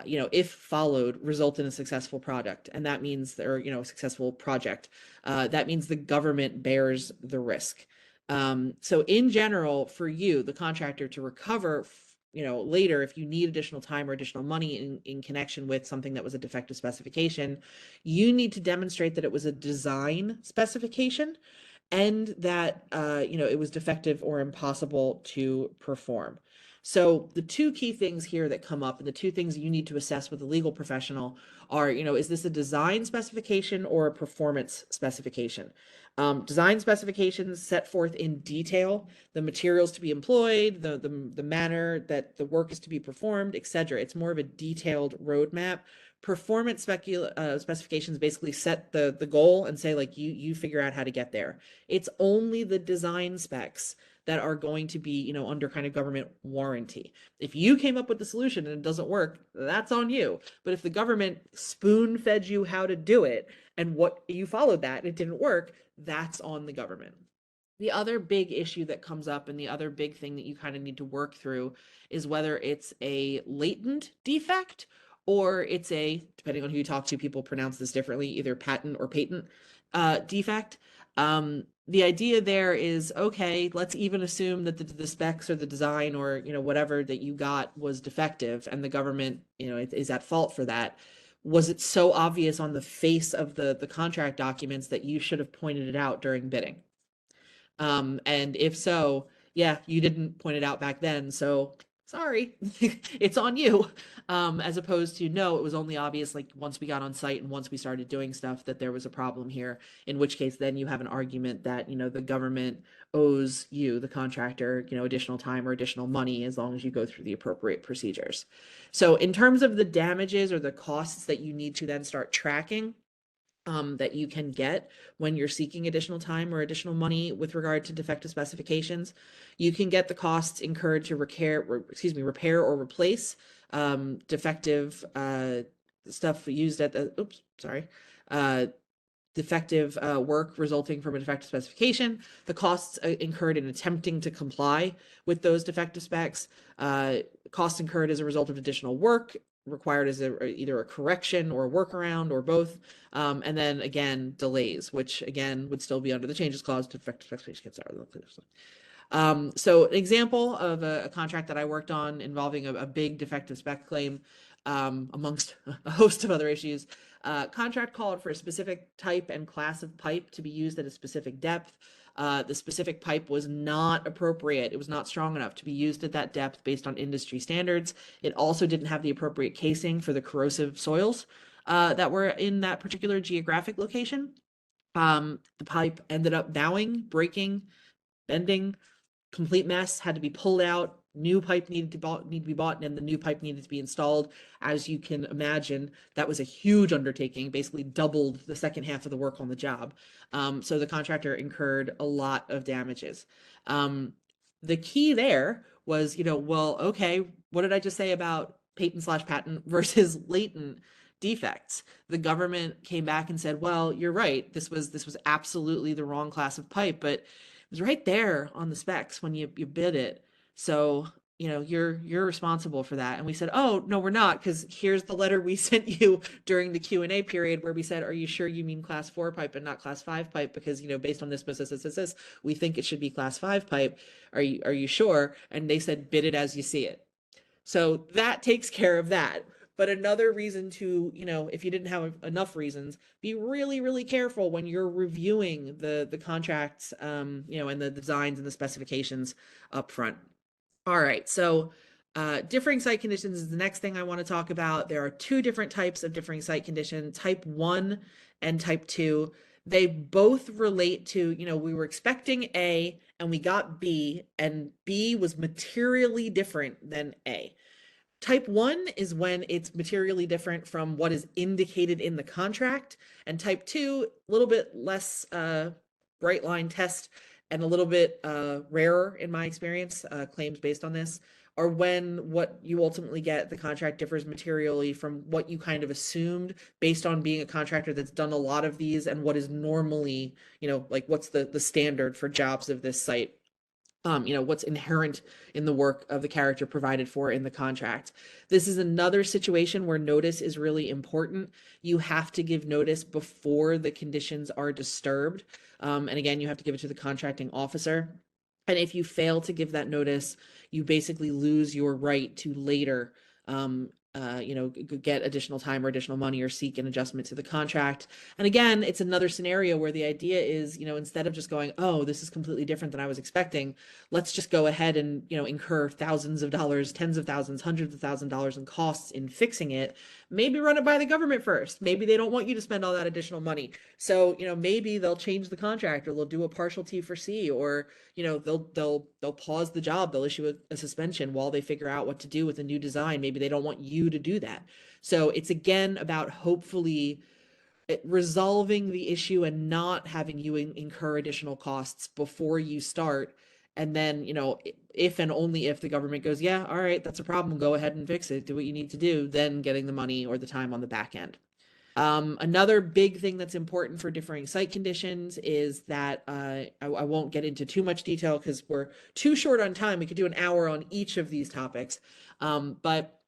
if followed, result in a successful product. And that means, or, a successful project. That means the government bears the risk. So in general, for you, the contractor, to recover later, if you need additional time or additional money in connection with something that was a defective specification, you need to demonstrate that it was a design specification and that, it was defective or impossible to perform. So the two key things here that come up and the two things you need to assess with a legal professional are, is this a design specification or a performance specification? Design specifications set forth in detail the materials to be employed, the manner that the work is to be performed, etc. It's more of a detailed roadmap. Performance specifications basically set the goal and say, like, you figure out how to get there. It's only the design specs that are going to be, under kind of government warranty. If you came up with the solution and it doesn't work, that's on you. But if the government spoon fed you how to do it and what you followed that and it didn't work, that's on the government. The other big issue that comes up and the other big thing that you kind of need to work through is whether it's a latent defect or it's a, depending on who you talk to, people pronounce this differently, either patent or patent defect. The idea there is, okay, let's even assume that the specs or the design or, whatever that you got was defective and the government, is at fault for that. Was it so obvious on the face of the contract documents that you should have pointed it out during bidding? And if so, yeah, you didn't point it out back then, so sorry, it's on you. As opposed to, no, it was only obvious like once we got on site and once we started doing stuff that there was a problem here, in which case then you have an argument that, the government owes you, the contractor, additional time or additional money as long as you go through the appropriate procedures. So in terms of the damages or the costs that you need to then start tracking, that you can get when you're seeking additional time or additional money with regard to defective specifications. You can get the costs incurred to repair or replace defective stuff used at the, defective work resulting from a defective specification, the costs incurred in attempting to comply with those defective specs, costs incurred as a result of additional work required as either a correction or a workaround or both, and then again delays, which again would still be under the changes clause to defective specifications. So an example of a contract that I worked on involving a big defective spec claim, amongst a host of other issues. Contract called for a specific type and class of pipe to be used at a specific depth. The specific pipe was not appropriate. It was not strong enough to be used at that depth based on industry standards. It also didn't have the appropriate casing for the corrosive soils that were in that particular geographic location. The pipe ended up bowing, breaking, bending, complete mess, had to be pulled out. New pipe needed to be bought, and the new pipe needed to be installed. As you can imagine, that was a huge undertaking, basically doubled the second half of the work on the job. So the contractor incurred a lot of damages. The key there was, well, okay, what did I just say about patent/patent versus latent defects? The government came back and said, well, you're right. This was absolutely the wrong class of pipe, but it was right there on the specs when you bid it. So, you're responsible for that. And we said, oh, no, we're not, because here's the letter we sent you during the Q&A period where we said, are you sure you mean class 4 pipe and not class 5 pipe? Because, based on this, we think it should be class 5 pipe. Are you sure? And they said, bid it as you see it. So that takes care of that. But another reason to, if you didn't have enough reasons, be really, really careful when you're reviewing the contracts, and the designs and the specifications up front. All right, so differing site conditions is the next thing I want to talk about. There are two different types of differing site condition, type 1 and type 2. They both relate to, we were expecting A and we got B, and B was materially different than A. Type 1 is when it's materially different from what is indicated in the contract, and type 2, a little bit less bright line test and a little bit rarer in my experience, claims based on this, are when what you ultimately get, the contract differs materially from what you kind of assumed based on being a contractor that's done a lot of these and what is normally, like what's the standard for jobs of this site. What's inherent in the work of the character provided for in the contract. This is another situation where notice is really important. You have to give notice before the conditions are disturbed. And again, you have to give it to the contracting officer. And if you fail to give that notice, you basically lose your right to later get additional time or additional money or seek an adjustment to the contract. And again, it's another scenario where the idea is, instead of just going, oh, this is completely different than I was expecting, let's just go ahead and, incur thousands of dollars, tens of thousands, hundreds of $1,000s in costs in fixing it. Maybe run it by the government first. Maybe they don't want you to spend all that additional money. So, maybe they'll change the contract, or they'll do a partial T4C, or, they'll pause the job. They'll issue a suspension while they figure out what to do with a new design. Maybe they don't want you to do that. So it's again about hopefully resolving the issue and not having you incur additional costs before you start. And then, if and only if the government goes, yeah, all right, that's a problem, go ahead and fix it, do what you need to do, then getting the money or the time on the back end. Another big thing that's important for differing site conditions is that I won't get into too much detail because we're too short on time. We could do an hour on each of these topics. But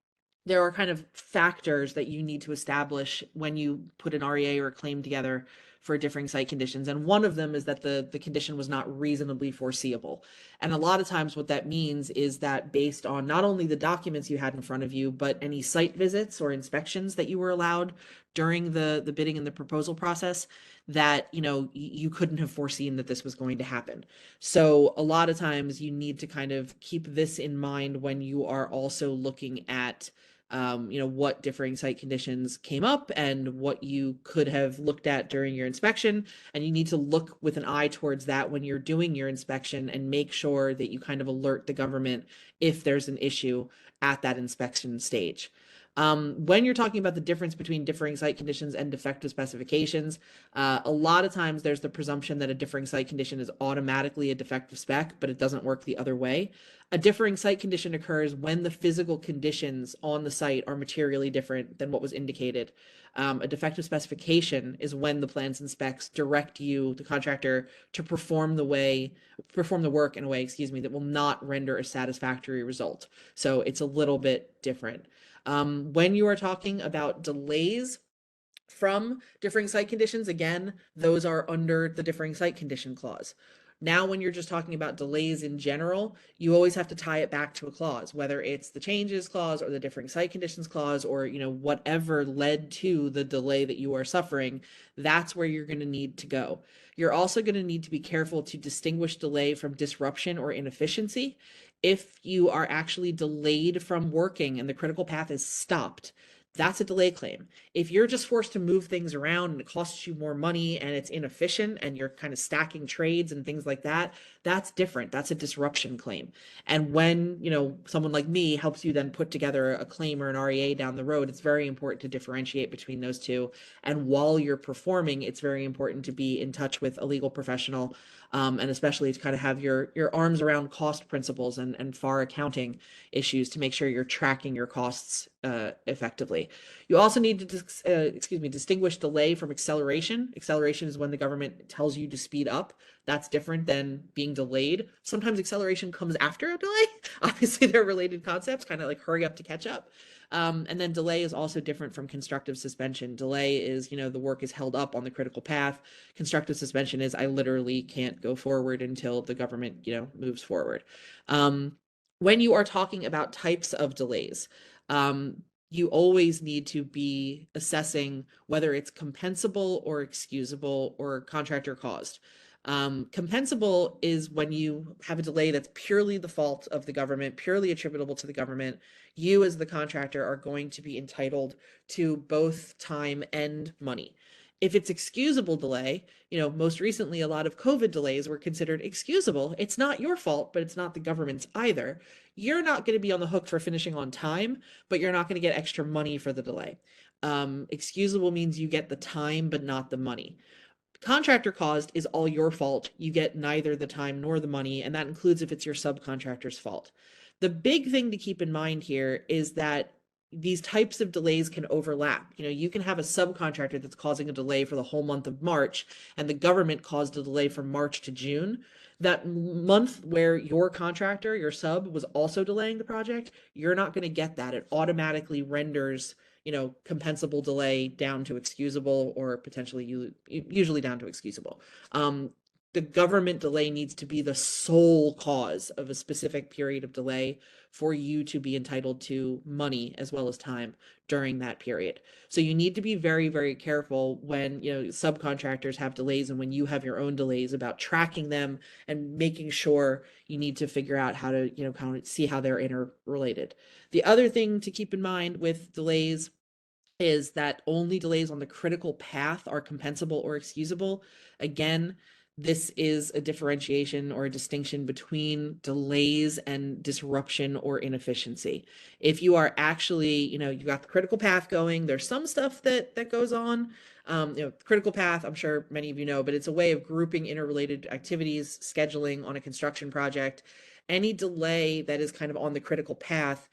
there are kind of factors that you need to establish when you put an REA or a claim together for differing site conditions. And one of them is that the condition was not reasonably foreseeable. And a lot of times what that means is that based on not only the documents you had in front of you, but any site visits or inspections that you were allowed during the bidding and the proposal process, that, you couldn't have foreseen that this was going to happen. So a lot of times you need to kind of keep this in mind when you are also looking at what differing site conditions came up and what you could have looked at during your inspection. And you need to look with an eye towards that when you're doing your inspection and make sure that you kind of alert the government if there's an issue at that inspection stage. When you're talking about the difference between differing site conditions and defective specifications, a lot of times there's the presumption that a differing site condition is automatically a defective spec, but it doesn't work the other way. A differing site condition occurs when the physical conditions on the site are materially different than what was indicated. A defective specification is when the plans and specs direct you, the contractor, to perform the work in a way, that will not render a satisfactory result. So it's a little bit different. When you are talking about delays from differing site conditions, again, those are under the differing site condition clause. Now, when you're just talking about delays in general, you always have to tie it back to a clause, whether it's the changes clause or the differing site conditions clause, or, whatever led to the delay that you are suffering. That's where you're going to need to go. You're also going to need to be careful to distinguish delay from disruption or inefficiency. If you are actually delayed from working and the critical path is stopped, that's a delay claim. If you're just forced to move things around and it costs you more money and it's inefficient and you're kind of stacking trades and things like that, that's different. That's a disruption claim. And when, someone like me helps you then put together a claim or an REA down the road, it's very important to differentiate between those two. And while you're performing, it's very important to be in touch with a legal professional, and especially to kind of have your arms around cost principles and FAR accounting issues to make sure you're tracking your costs effectively. You also need to distinguish delay from acceleration. Acceleration is when the government tells you to speed up. That's different than being delayed. Sometimes acceleration comes after a delay. Obviously, they're related concepts, kind of like hurry up to catch up. And then delay is also different from constructive suspension. Delay is, the work is held up on the critical path. Constructive suspension is I literally can't go forward until the government, moves forward. When you are talking about types of delays, you always need to be assessing whether it's compensable or excusable or contractor caused. Compensable is when you have a delay that's purely the fault of the government, purely attributable to the government. You, as the contractor, are going to be entitled to both time and money. If it's excusable delay, most recently a lot of COVID delays were considered excusable. It's not your fault, but it's not the government's either. You're not going to be on the hook for finishing on time, but you're not going to get extra money for the delay. Excusable means you get the time, but not the money. Contractor caused is all your fault. You get neither the time nor the money, and that includes if it's your subcontractor's fault. The big thing to keep in mind here is that these types of delays can overlap. You can have a subcontractor that's causing a delay for the whole month of March, and the government caused a delay from March to June. That month where your contractor, your sub, was also delaying the project, you're not going to get that. It automatically renders compensable delay down to excusable, or potentially usually down to excusable. The government delay needs to be the sole cause of a specific period of delay for you to be entitled to money as well as time during that period. So you need to be very, very careful when, subcontractors have delays and when you have your own delays about tracking them and making sure. You need to figure out how to, kind of see how they're interrelated. The other thing to keep in mind with delays is that only delays on the critical path are compensable or excusable. Again, this is a differentiation or a distinction between delays and disruption or inefficiency. If you are actually, you got the critical path going, there's some stuff that goes on. Critical path, I'm sure many of you know, but it's a way of grouping interrelated activities, scheduling on a construction project. Any delay that is kind of on the critical path,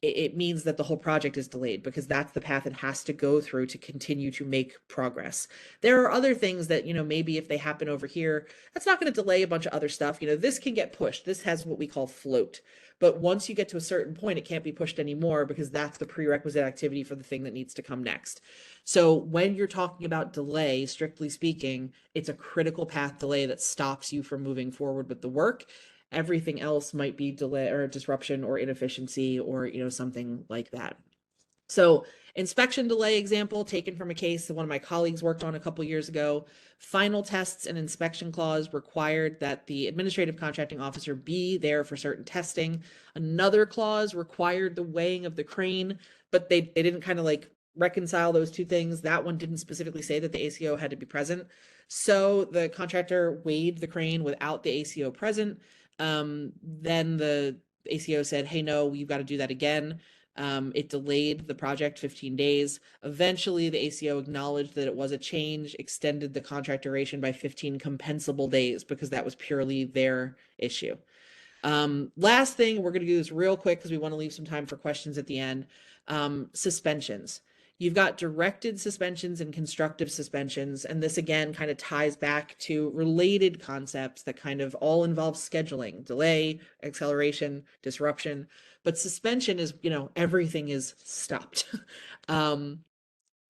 it means that the whole project is delayed because that's the path it has to go through to continue to make progress. There are other things that, maybe if they happen over here, that's not going to delay a bunch of other stuff. This can get pushed. This has what we call float. But once you get to a certain point, it can't be pushed anymore because that's the prerequisite activity for the thing that needs to come next. So when you're talking about delay, strictly speaking, it's a critical path delay that stops you from moving forward with the work. Everything else might be delay or disruption or inefficiency or, something like that. So inspection delay example taken from a case that one of my colleagues worked on a couple years ago. Final tests and inspection clause required that the administrative contracting officer be there for certain testing. Another clause required the weighing of the crane, but they didn't kind of like reconcile those two things. That one didn't specifically say that the ACO had to be present. So the contractor weighed the crane without the ACO present. Then the ACO said, hey, no, you've got to do that again. It delayed the project 15 days. Eventually, the ACO acknowledged that it was a change, extended the contract duration by 15 compensable days because that was purely their issue. Last thing, we're going to do this real quick because we want to leave some time for questions at the end. Suspensions. You've got directed suspensions and constructive suspensions, and this again kind of ties back to related concepts that kind of all involve scheduling, delay, acceleration, disruption. But suspension is, everything is stopped.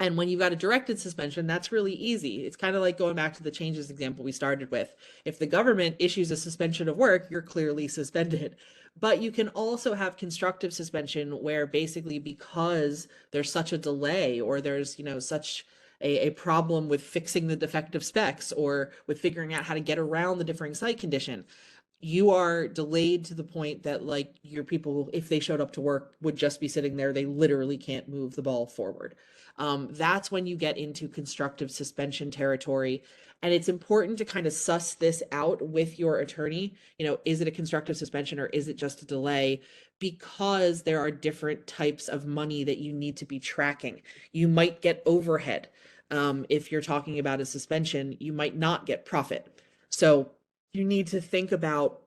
And when you've got a directed suspension, that's really easy. It's kind of like going back to the changes example we started with. If the government issues a suspension of work, you're clearly suspended. But you can also have constructive suspension where basically because there's such a delay or there's, such a problem with fixing the defective specs or with figuring out how to get around the differing site condition, you are delayed to the point that like your people, if they showed up to work, would just be sitting there. They literally can't move the ball forward. That's when you get into constructive suspension territory. And it's important to kind of suss this out with your attorney. Is it a constructive suspension or is it just a delay? Because there are different types of money that you need to be tracking. You might get overhead. If you're talking about a suspension, you might not get profit. So you need to think about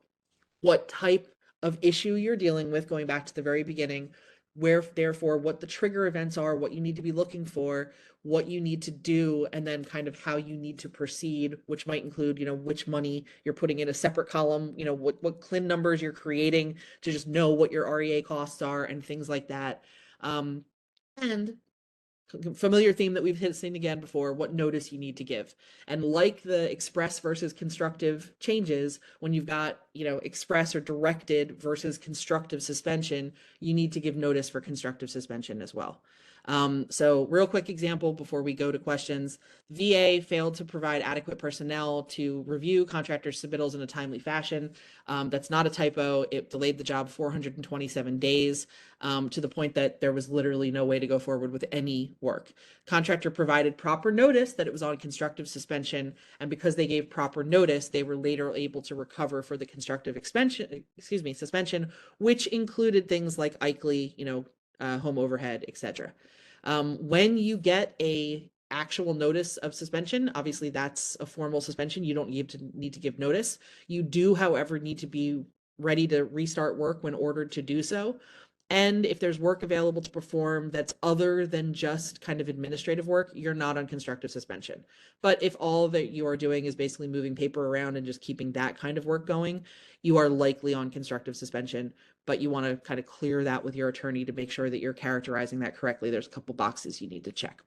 what type of issue you're dealing with, going back to the very beginning, where therefore what the trigger events are, what you need to be looking for, what you need to do, and then kind of how you need to proceed, which might include, which money you're putting in a separate column, what CLIN numbers you're creating to just know what your REA costs are and things like that. And familiar theme that we've seen again before, what notice you need to give. And like the express versus constructive changes, when you've got, express or directed versus constructive suspension, you need to give notice for constructive suspension as well. So real quick example before we go to questions. VA failed to provide adequate personnel to review contractors' submittals in a timely fashion. That's not a typo. It delayed the job 427 days, to the point that there was literally no way to go forward with any work. Contractor provided proper notice that it was on constructive suspension, and because they gave proper notice, they were later able to recover for the constructive suspension, which included things like ICLEI, home overhead, etc. When you get a actual notice of suspension, obviously that's a formal suspension. You don't need to give notice. You do, however, need to be ready to restart work when ordered to do so. And if there's work available to perform that's other than just kind of administrative work, you're not on constructive suspension. But if all that you are doing is basically moving paper around and just keeping that kind of work going, you are likely on constructive suspension. But you want to kind of clear that with your attorney to make sure that you're characterizing that correctly. There's a couple boxes you need to check.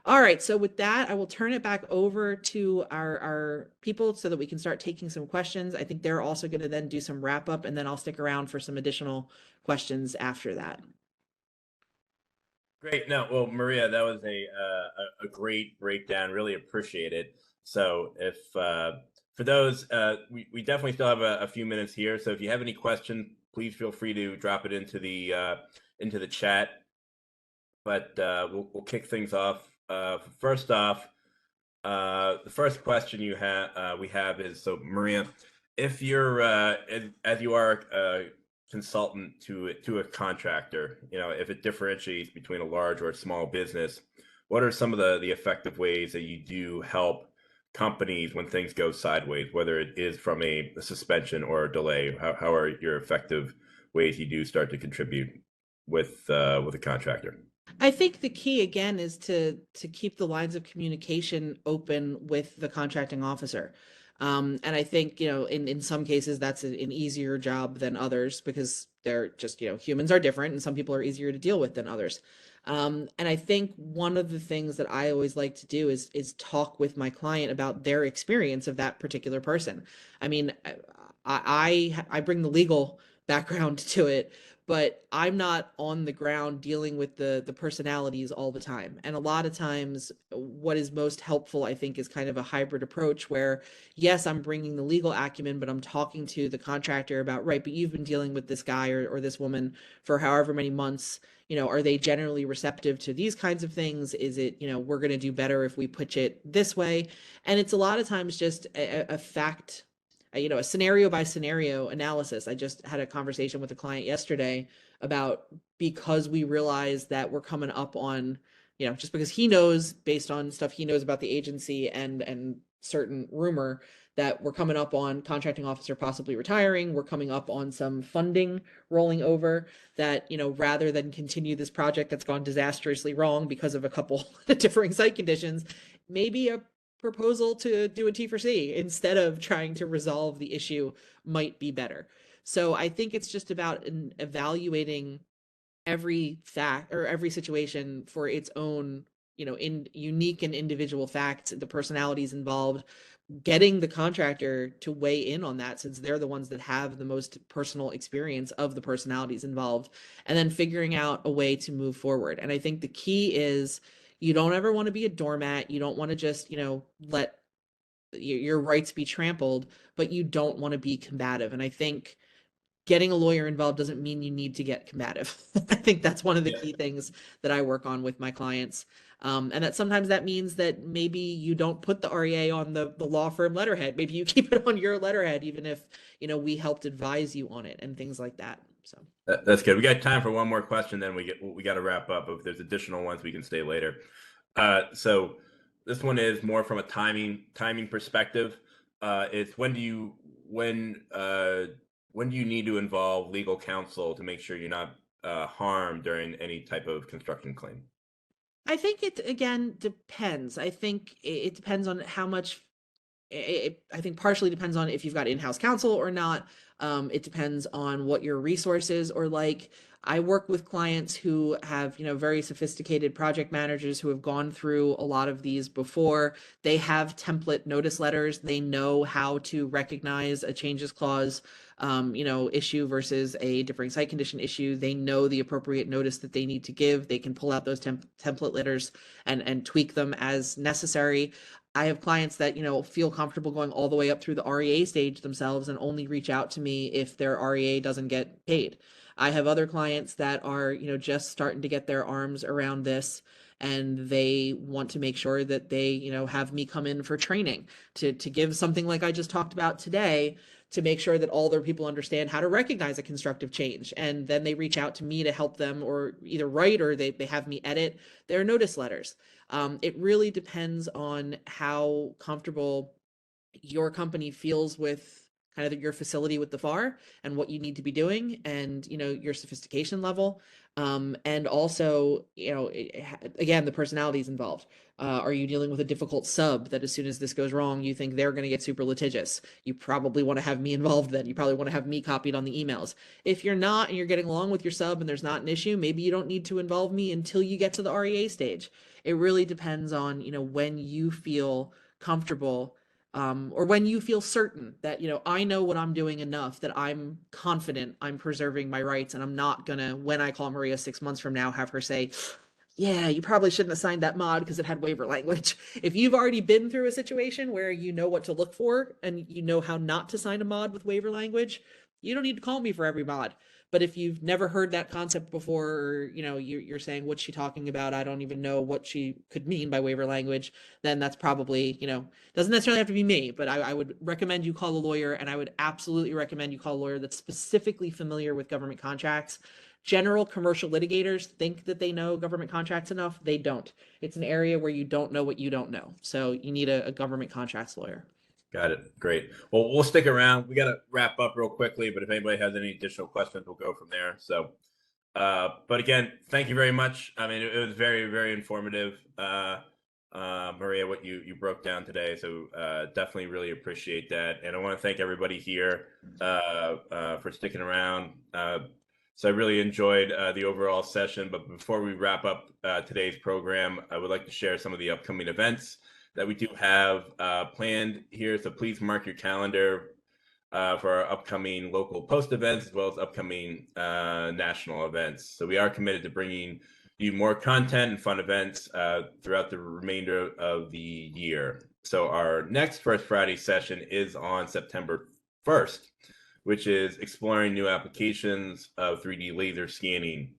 All right, so with that, I will turn it back over to our people so that we can start taking some questions. I think they're also going to then do some wrap up, and then I'll stick around for some additional questions after that. Great. No, well, Maria, that was a great breakdown. Really appreciate it. So if for those, we definitely still have a few minutes here. So if you have any questions, please feel free to drop it into the chat. But we'll kick things off. First off, the first question we have is, so Maria, if you're as you are a consultant to a contractor, if it differentiates between a large or a small business, what are some of the effective ways that you do help companies when things go sideways, whether it is from a suspension or a delay? How are your effective ways you do start to contribute with a contractor? I think the key again is to keep the lines of communication open with the contracting officer. And I think, in some cases that's an easier job than others because they're just, humans are different and some people are easier to deal with than others. And I think one of the things that I always like to do is talk with my client about their experience of that particular person. I mean, I bring the legal background to it, but I'm not on the ground dealing with the personalities all the time. And a lot of times what is most helpful, I think, is kind of a hybrid approach where, yes, I'm bringing the legal acumen, but I'm talking to the contractor about, right, but you've been dealing with this guy or this woman for however many months. Are they generally receptive to these kinds of things? Is it, we're going to do better if we pitch it this way? And it's a lot of times just a fact, a scenario by scenario analysis. I just had a conversation with a client yesterday about, because we realized that we're coming up on, just because he knows based on stuff he knows about the agency and certain rumor that we're coming up on contracting officer possibly retiring, we're coming up on some funding rolling over, that, rather than continue this project that's gone disastrously wrong because of a couple differing site conditions, maybe a proposal to do a T for C instead of trying to resolve the issue might be better. So I think it's just about evaluating every fact or every situation for its own unique and individual facts, the personalities involved, getting the contractor to weigh in on that, since they're the ones that have the most personal experience of the personalities involved, and then figuring out a way to move forward. And I think the key is, you don't ever want to be a doormat. You don't want to just, let your rights be trampled, but you don't want to be combative. And I think getting a lawyer involved doesn't mean you need to get combative. I think that's one of the key things that I work on with my clients. And that sometimes that means that maybe you don't put the REA on the law firm letterhead. Maybe you keep it on your letterhead, even if, we helped advise you on it and things like that. So that's good. We got time for one more question, then we got to wrap up. If there's additional ones, we can stay later. So this one is more from a timing perspective. It's when do you need to involve legal counsel to make sure you're not harmed during any type of construction claim? I think it, again, depends. I think it depends on how much. I think partially depends on if you've got in-house counsel or not. It depends on what your resources are like. I work with clients who have, very sophisticated project managers who have gone through a lot of these before. They have template notice letters. They know how to recognize a changes clause, issue versus a differing site condition issue. They know the appropriate notice that they need to give. They can pull out those template letters and tweak them as necessary. I have clients that, feel comfortable going all the way up through the REA stage themselves and only reach out to me if their REA doesn't get paid. I have other clients that are, just starting to get their arms around this, and they want to make sure that they, have me come in for training to give something like I just talked about today, to make sure that all their people understand how to recognize a constructive change. And then they reach out to me to help them, or either write, or they have me edit their notice letters. It really depends on how comfortable your company feels with kind of your facility with the FAR and what you need to be doing, and your sophistication level, and also again, the personalities involved. Are you dealing with a difficult sub that as soon as this goes wrong you think they're going to get super litigious? You probably want to have me involved. Then you probably want to have me copied on the emails. If you're not, and you're getting along with your sub and there's not an issue, maybe you don't need to involve me until you get to the REA stage. It really depends on when you feel comfortable, or when you feel certain that, I know what I'm doing enough that I'm confident I'm preserving my rights, and I'm not gonna, when I call Maria 6 months from now, have her say, yeah, you probably shouldn't have signed that mod because it had waiver language. If you've already been through a situation where you know what to look for and you know how not to sign a mod with waiver language, you don't need to call me for every mod. But if you've never heard that concept before, or you're saying, what's she talking about? I don't even know what she could mean by waiver language. Then that's probably, doesn't necessarily have to be me, but I would recommend you call a lawyer, and I would absolutely recommend you call a lawyer that's specifically familiar with government contracts. General commercial litigators think that they know government contracts enough. They don't. It's an area where you don't know what you don't know. So you need a government contracts lawyer. Got it. Great. Well, we'll stick around. We got to wrap up real quickly, but if anybody has any additional questions, we'll go from there. So, but again, thank you very much. I mean, it was very, very informative, Maria, what you broke down today. So definitely really appreciate that. And I want to thank everybody here for sticking around. So I really enjoyed the overall session. But before we wrap up today's program, I would like to share some of the upcoming events that we do have planned here. So please mark your calendar for our upcoming local post events, as well as upcoming national events. So we are committed to bringing you more content and fun events throughout the remainder of the year. So our next First Friday session is on September 1st, which is exploring new applications of 3D laser scanning,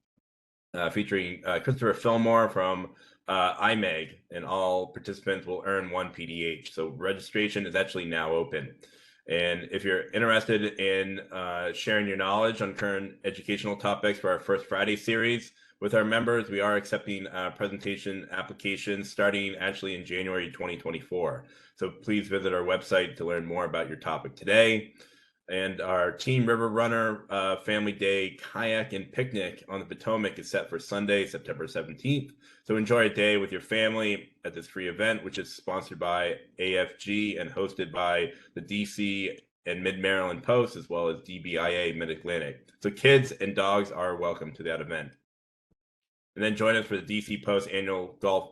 featuring Christopher Fillmore from IMEG, and all participants will earn 1 PDH. So registration is actually now open. And if you're interested in sharing your knowledge on current educational topics for our First Friday series with our members, we are accepting presentation applications starting actually in January 2024. So please visit our website to learn more about your topic today. And our Team River Runner Family Day Kayak and Picnic on the Potomac is set for Sunday, September 17th. So enjoy a day with your family at this free event, which is sponsored by AFG and hosted by the DC and Mid-Maryland Post, as well as DBIA Mid-Atlantic. So kids and dogs are welcome to that event. And then join us for the DC Post annual golf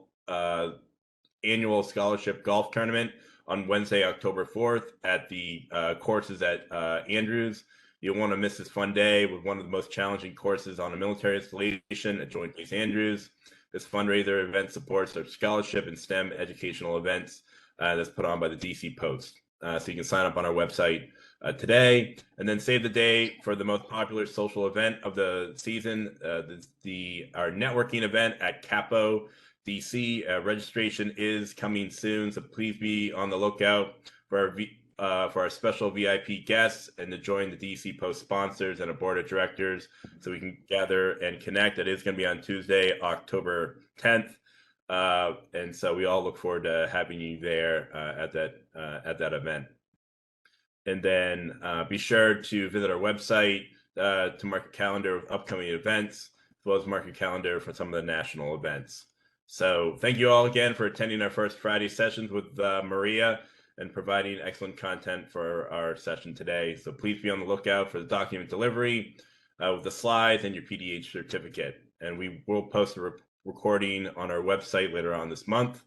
annual scholarship golf tournament on Wednesday, October 4th at the courses at Andrews. You don't want to miss this fun day with one of the most challenging courses on a military installation at Joint Base Andrews. This fundraiser event supports our scholarship and STEM educational events that's put on by the DC Post. So you can sign up on our website today, and then save the day for the most popular social event of the season, our networking event at Capo DC. Registration is coming soon, so please be on the lookout for our special VIP guests and to join the DC Post sponsors and a board of directors so we can gather and connect. It is going to be on Tuesday, October 10th. And so we all look forward to having you there at that event. And then be sure to visit our website to mark a calendar of upcoming events, as well as mark a calendar for some of the national events. So thank you all again for attending our first Friday sessions with Maria and providing excellent content for our session today. So please be on the lookout for the document delivery with the slides and your PDH certificate. And we will post a recording on our website later on this month.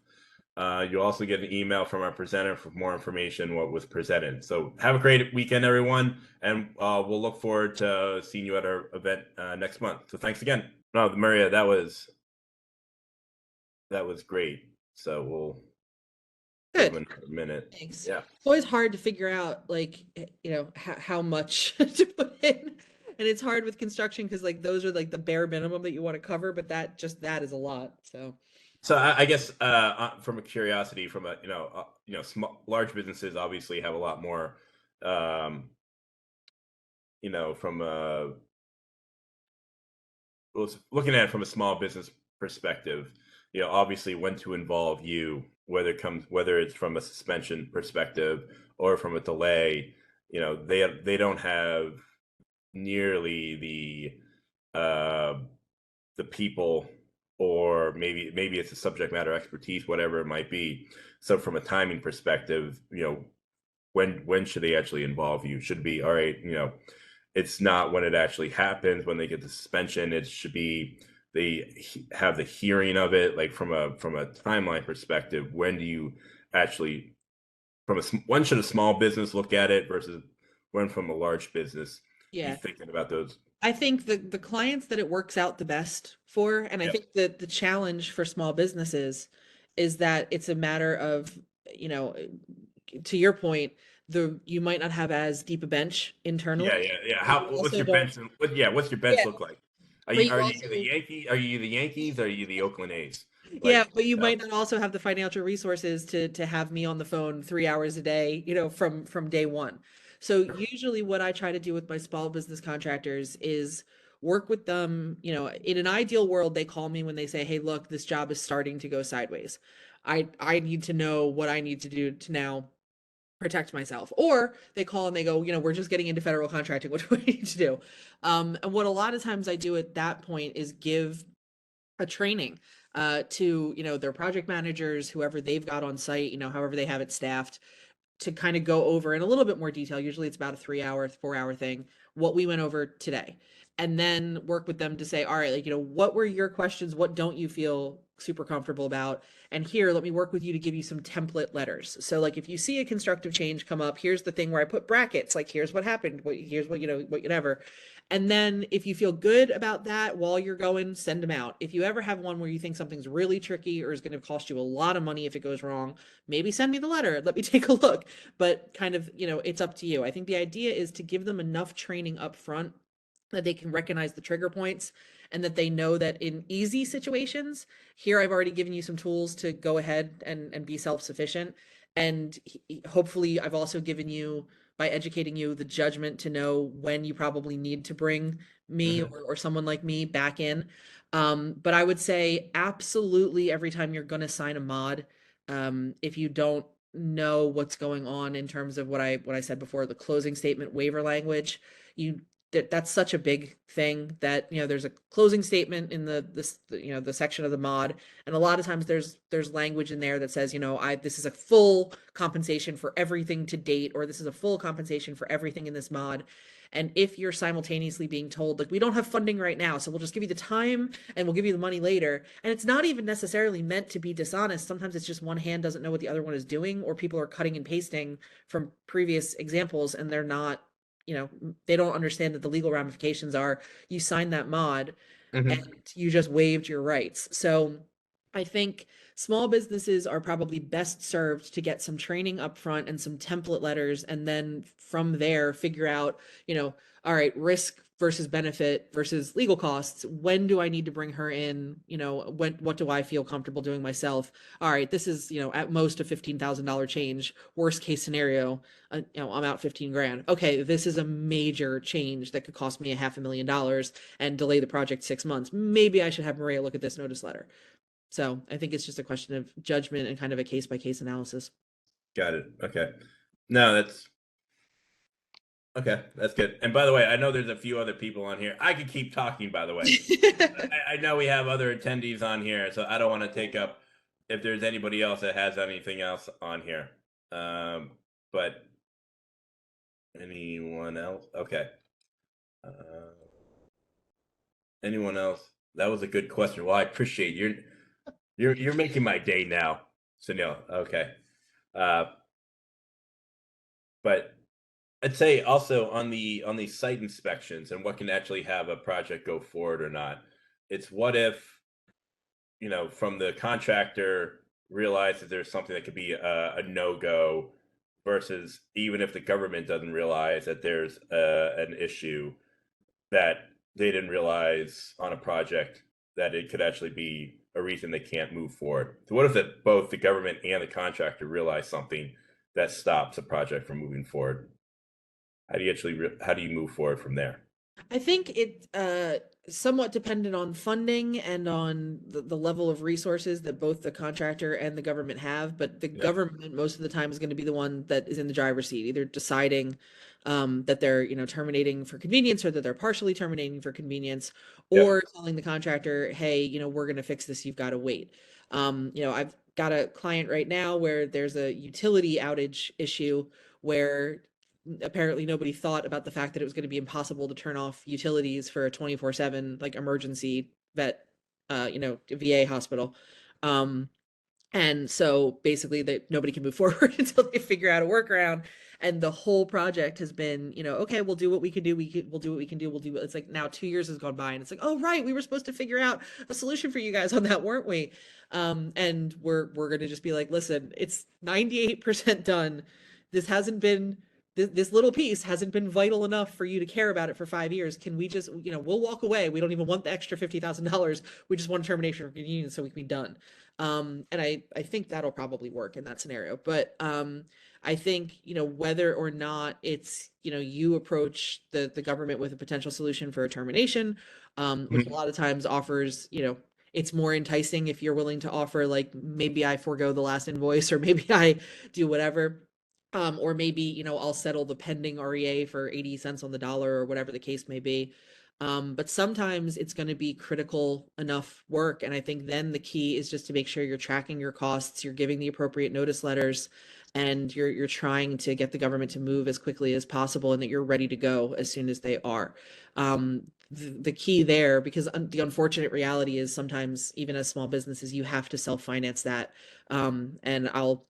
You'll also get an email from our presenter for more information what was presented. So have a great weekend, everyone, and we'll look forward to seeing you at our event next month. So thanks again. No, Maria, that was great. So we'll give Good. a minute. Thanks. Yeah. It's always hard to figure out, like, how much to put in. And it's hard with construction because, like, those are like the bare minimum that you want to cover, but that is a lot. So I guess from a curiosity, from a large businesses obviously have a lot more, from looking at it from a small business perspective, obviously when to involve you, whether it's from a suspension perspective or from a delay, they don't have nearly the people, or maybe it's a subject matter expertise, whatever it might be. So from a timing perspective, when should they actually involve you? Should be, all right, it's not when it actually happens, when they get the suspension. It should be they have the hearing of it, like from a timeline perspective. When do you actually, when should a small business look at it versus when from a large business be thinking about those? I think the clients that it works out the best for, and I think that the challenge for small businesses is that it's a matter of, to your point, you might not have as deep a bench internally. Yeah. What's your bench? What's your bench look like? Are you the Yankees? Are you the Yankees? Or are you the Oakland A's? But you might not also have the financial resources to have me on the phone 3 hours a day, from day one. So usually what I try to do with my small business contractors is work with them. In an ideal world, they call me when they say, hey, look, this job is starting to go sideways. I need to know what I need to do to now protect myself. Or they call and they go, we're just getting into federal contracting. What do I need to do? And what a lot of times I do at that point is give a training to their project managers, whoever they've got on site, however they have it staffed, to kind of go over in a little bit more detail. Usually it's about a 3 hour, 4 hour thing, what we went over today. And then work with them to say, all right, what were your questions? What don't you feel super comfortable about? And here, let me work with you to give you some template letters. So like, if you see a constructive change come up, here's the thing where I put brackets, like, here's what happened, here's what, whatever. And then if you feel good about that while you're going, send them out. If you ever have one where you think something's really tricky or is going to cost you a lot of money if it goes wrong, maybe send me the letter. Let me take a look. But kind of, it's up to you. I think the idea is to give them enough training up front that they can recognize the trigger points and that they know that in easy situations, here I've already given you some tools to go ahead and be self-sufficient. And hopefully I've also given you, by educating you, the judgment to know when you probably need to bring me or someone like me back in. But I would say absolutely every time you're going to sign a mod, if you don't know what's going on in terms of what I said before, the closing statement waiver language, that's such a big thing that there's a closing statement in the section of the mod, and a lot of times there's language in there that says this is a full compensation for everything to date, or this is a full compensation for everything in this mod. And if you're simultaneously being told, like, we don't have funding right now, so we'll just give you the time and we'll give you the money later. And it's not even necessarily meant to be dishonest. Sometimes it's just one hand doesn't know what the other one is doing, or people are cutting and pasting from previous examples and they're not, they don't understand that the legal ramifications are you signed that mod and Hmm. you just waived your rights. So I think small businesses are probably best served to get some training up front and some template letters, and then from there figure out, all right, risk versus benefit versus legal costs. When do I need to bring her in? What do I feel comfortable doing myself? All right, this is, at most a $15,000 change. Worst case scenario, I'm out 15 grand. Okay, this is a major change that could cost me a $500,000 and delay the project 6 months. Maybe I should have Maria look at this notice letter. So I think it's just a question of judgment and kind of a case by case analysis. Got it. Okay. No, that's okay. That's good. And by the way, I know there's a few other people on here. I could keep talking, by the way. I know we have other attendees on here, so I don't want to take up if there's anybody else that has anything else on here. But anyone else? Okay. Uh, anyone else? That was a good question. Well, I appreciate you're making my day now, Sunil. Okay. Uh, but I'd say also on the site inspections and what can actually have a project go forward or not. It's what if, from the contractor realizes there's something that could be a no-go versus even if the government doesn't realize that there's an issue that they didn't realize on a project that it could actually be a reason they can't move forward. So what if that both the government and the contractor realize something that stops a project from moving forward? How do you move forward from there? I think it somewhat dependent on funding and on the level of resources that both the contractor and the government have. But the Yeah. government most of the time is going to be the one that is in the driver's seat, either deciding that they're, terminating for convenience, or that they're partially terminating for convenience, Yep. or telling the contractor, hey, we're going to fix this. You've got to wait. I've got a client right now where there's a utility outage issue where apparently nobody thought about the fact that it was going to be impossible to turn off utilities for a 24/7 like emergency VA hospital. Um, and so basically that nobody can move forward until they figure out a workaround. And the whole project has been, okay, we'll do what we can do. We'll do what we can do. We'll do it's like now 2 years has gone by and it's like, oh, right. We were supposed to figure out a solution for you guys on that, weren't we? And we're going to just be like, listen, it's 98% done. This hasn't been, this little piece hasn't been vital enough for you to care about it for 5 years. Can we just, we'll walk away. We don't even want the extra $50,000. We just want termination for convenience so we can be done. And I think that'll probably work in that scenario. But I think, whether or not it's, you approach the government with a potential solution for a termination, which a Mhm. lot of times offers, it's more enticing if you're willing to offer, like, maybe I forego the last invoice, or maybe I do whatever. Or maybe, I'll settle the pending REA for 80 cents on the dollar, or whatever the case may be. But sometimes it's going to be critical enough work. And I think then the key is just to make sure you're tracking your costs, you're giving the appropriate notice letters, and you're trying to get the government to move as quickly as possible, and that you're ready to go as soon as they are. The key there, because the unfortunate reality is sometimes, even as small businesses, you have to self-finance that. And I'll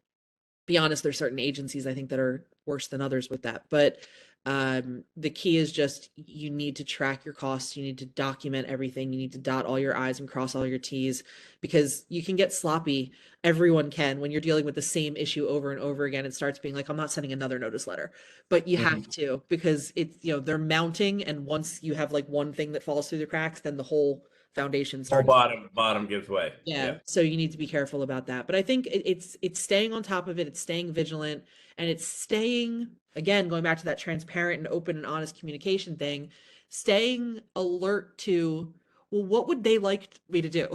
be honest, there's certain agencies I think that are worse than others with that. But the key is just you need to track your costs. You need to document everything. You need to dot all your I's and cross all your T's, because you can get sloppy. Everyone can when you're dealing with the same issue over and over again. It starts being like, I'm not sending another notice letter, but you have Mhm. to, because it's, they're mounting. And once you have like one thing that falls through the cracks, then the whole foundation Whole starts. bottom gives way. Yeah, Yeah. so you need to be careful about that. But I think it's staying on top of it, it's staying vigilant, and it's staying, again, going back to that transparent and open and honest communication thing, staying alert to, well, what would they like me to do?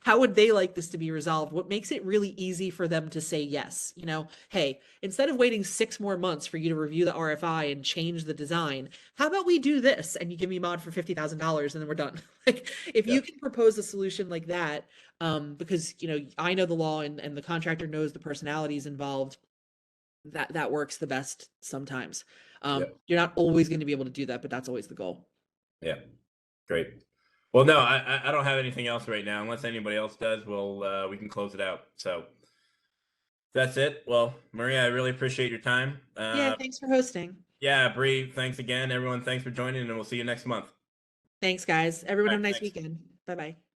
How would they like this to be resolved? What makes it really easy for them to say yes? Hey, instead of waiting 6 more months for you to review the RFI and change the design, how about we do this and you give me mod for $50,000 and then we're done? Like, if Yeah. you can propose a solution like that, because I know the law, and the contractor knows the personalities involved, that works the best sometimes. Yep. You're not always going to be able to do that, but that's always the goal. Yeah. Great. Well, no, I don't have anything else right now. Unless anybody else does, we can close it out. So that's it. Well, Maria, I really appreciate your time. Yeah, thanks for hosting. Yeah, Bree, thanks again. Everyone, thanks for joining, and we'll see you next month. Thanks, guys. Everyone All have right, a nice thanks. weekend. Bye-bye.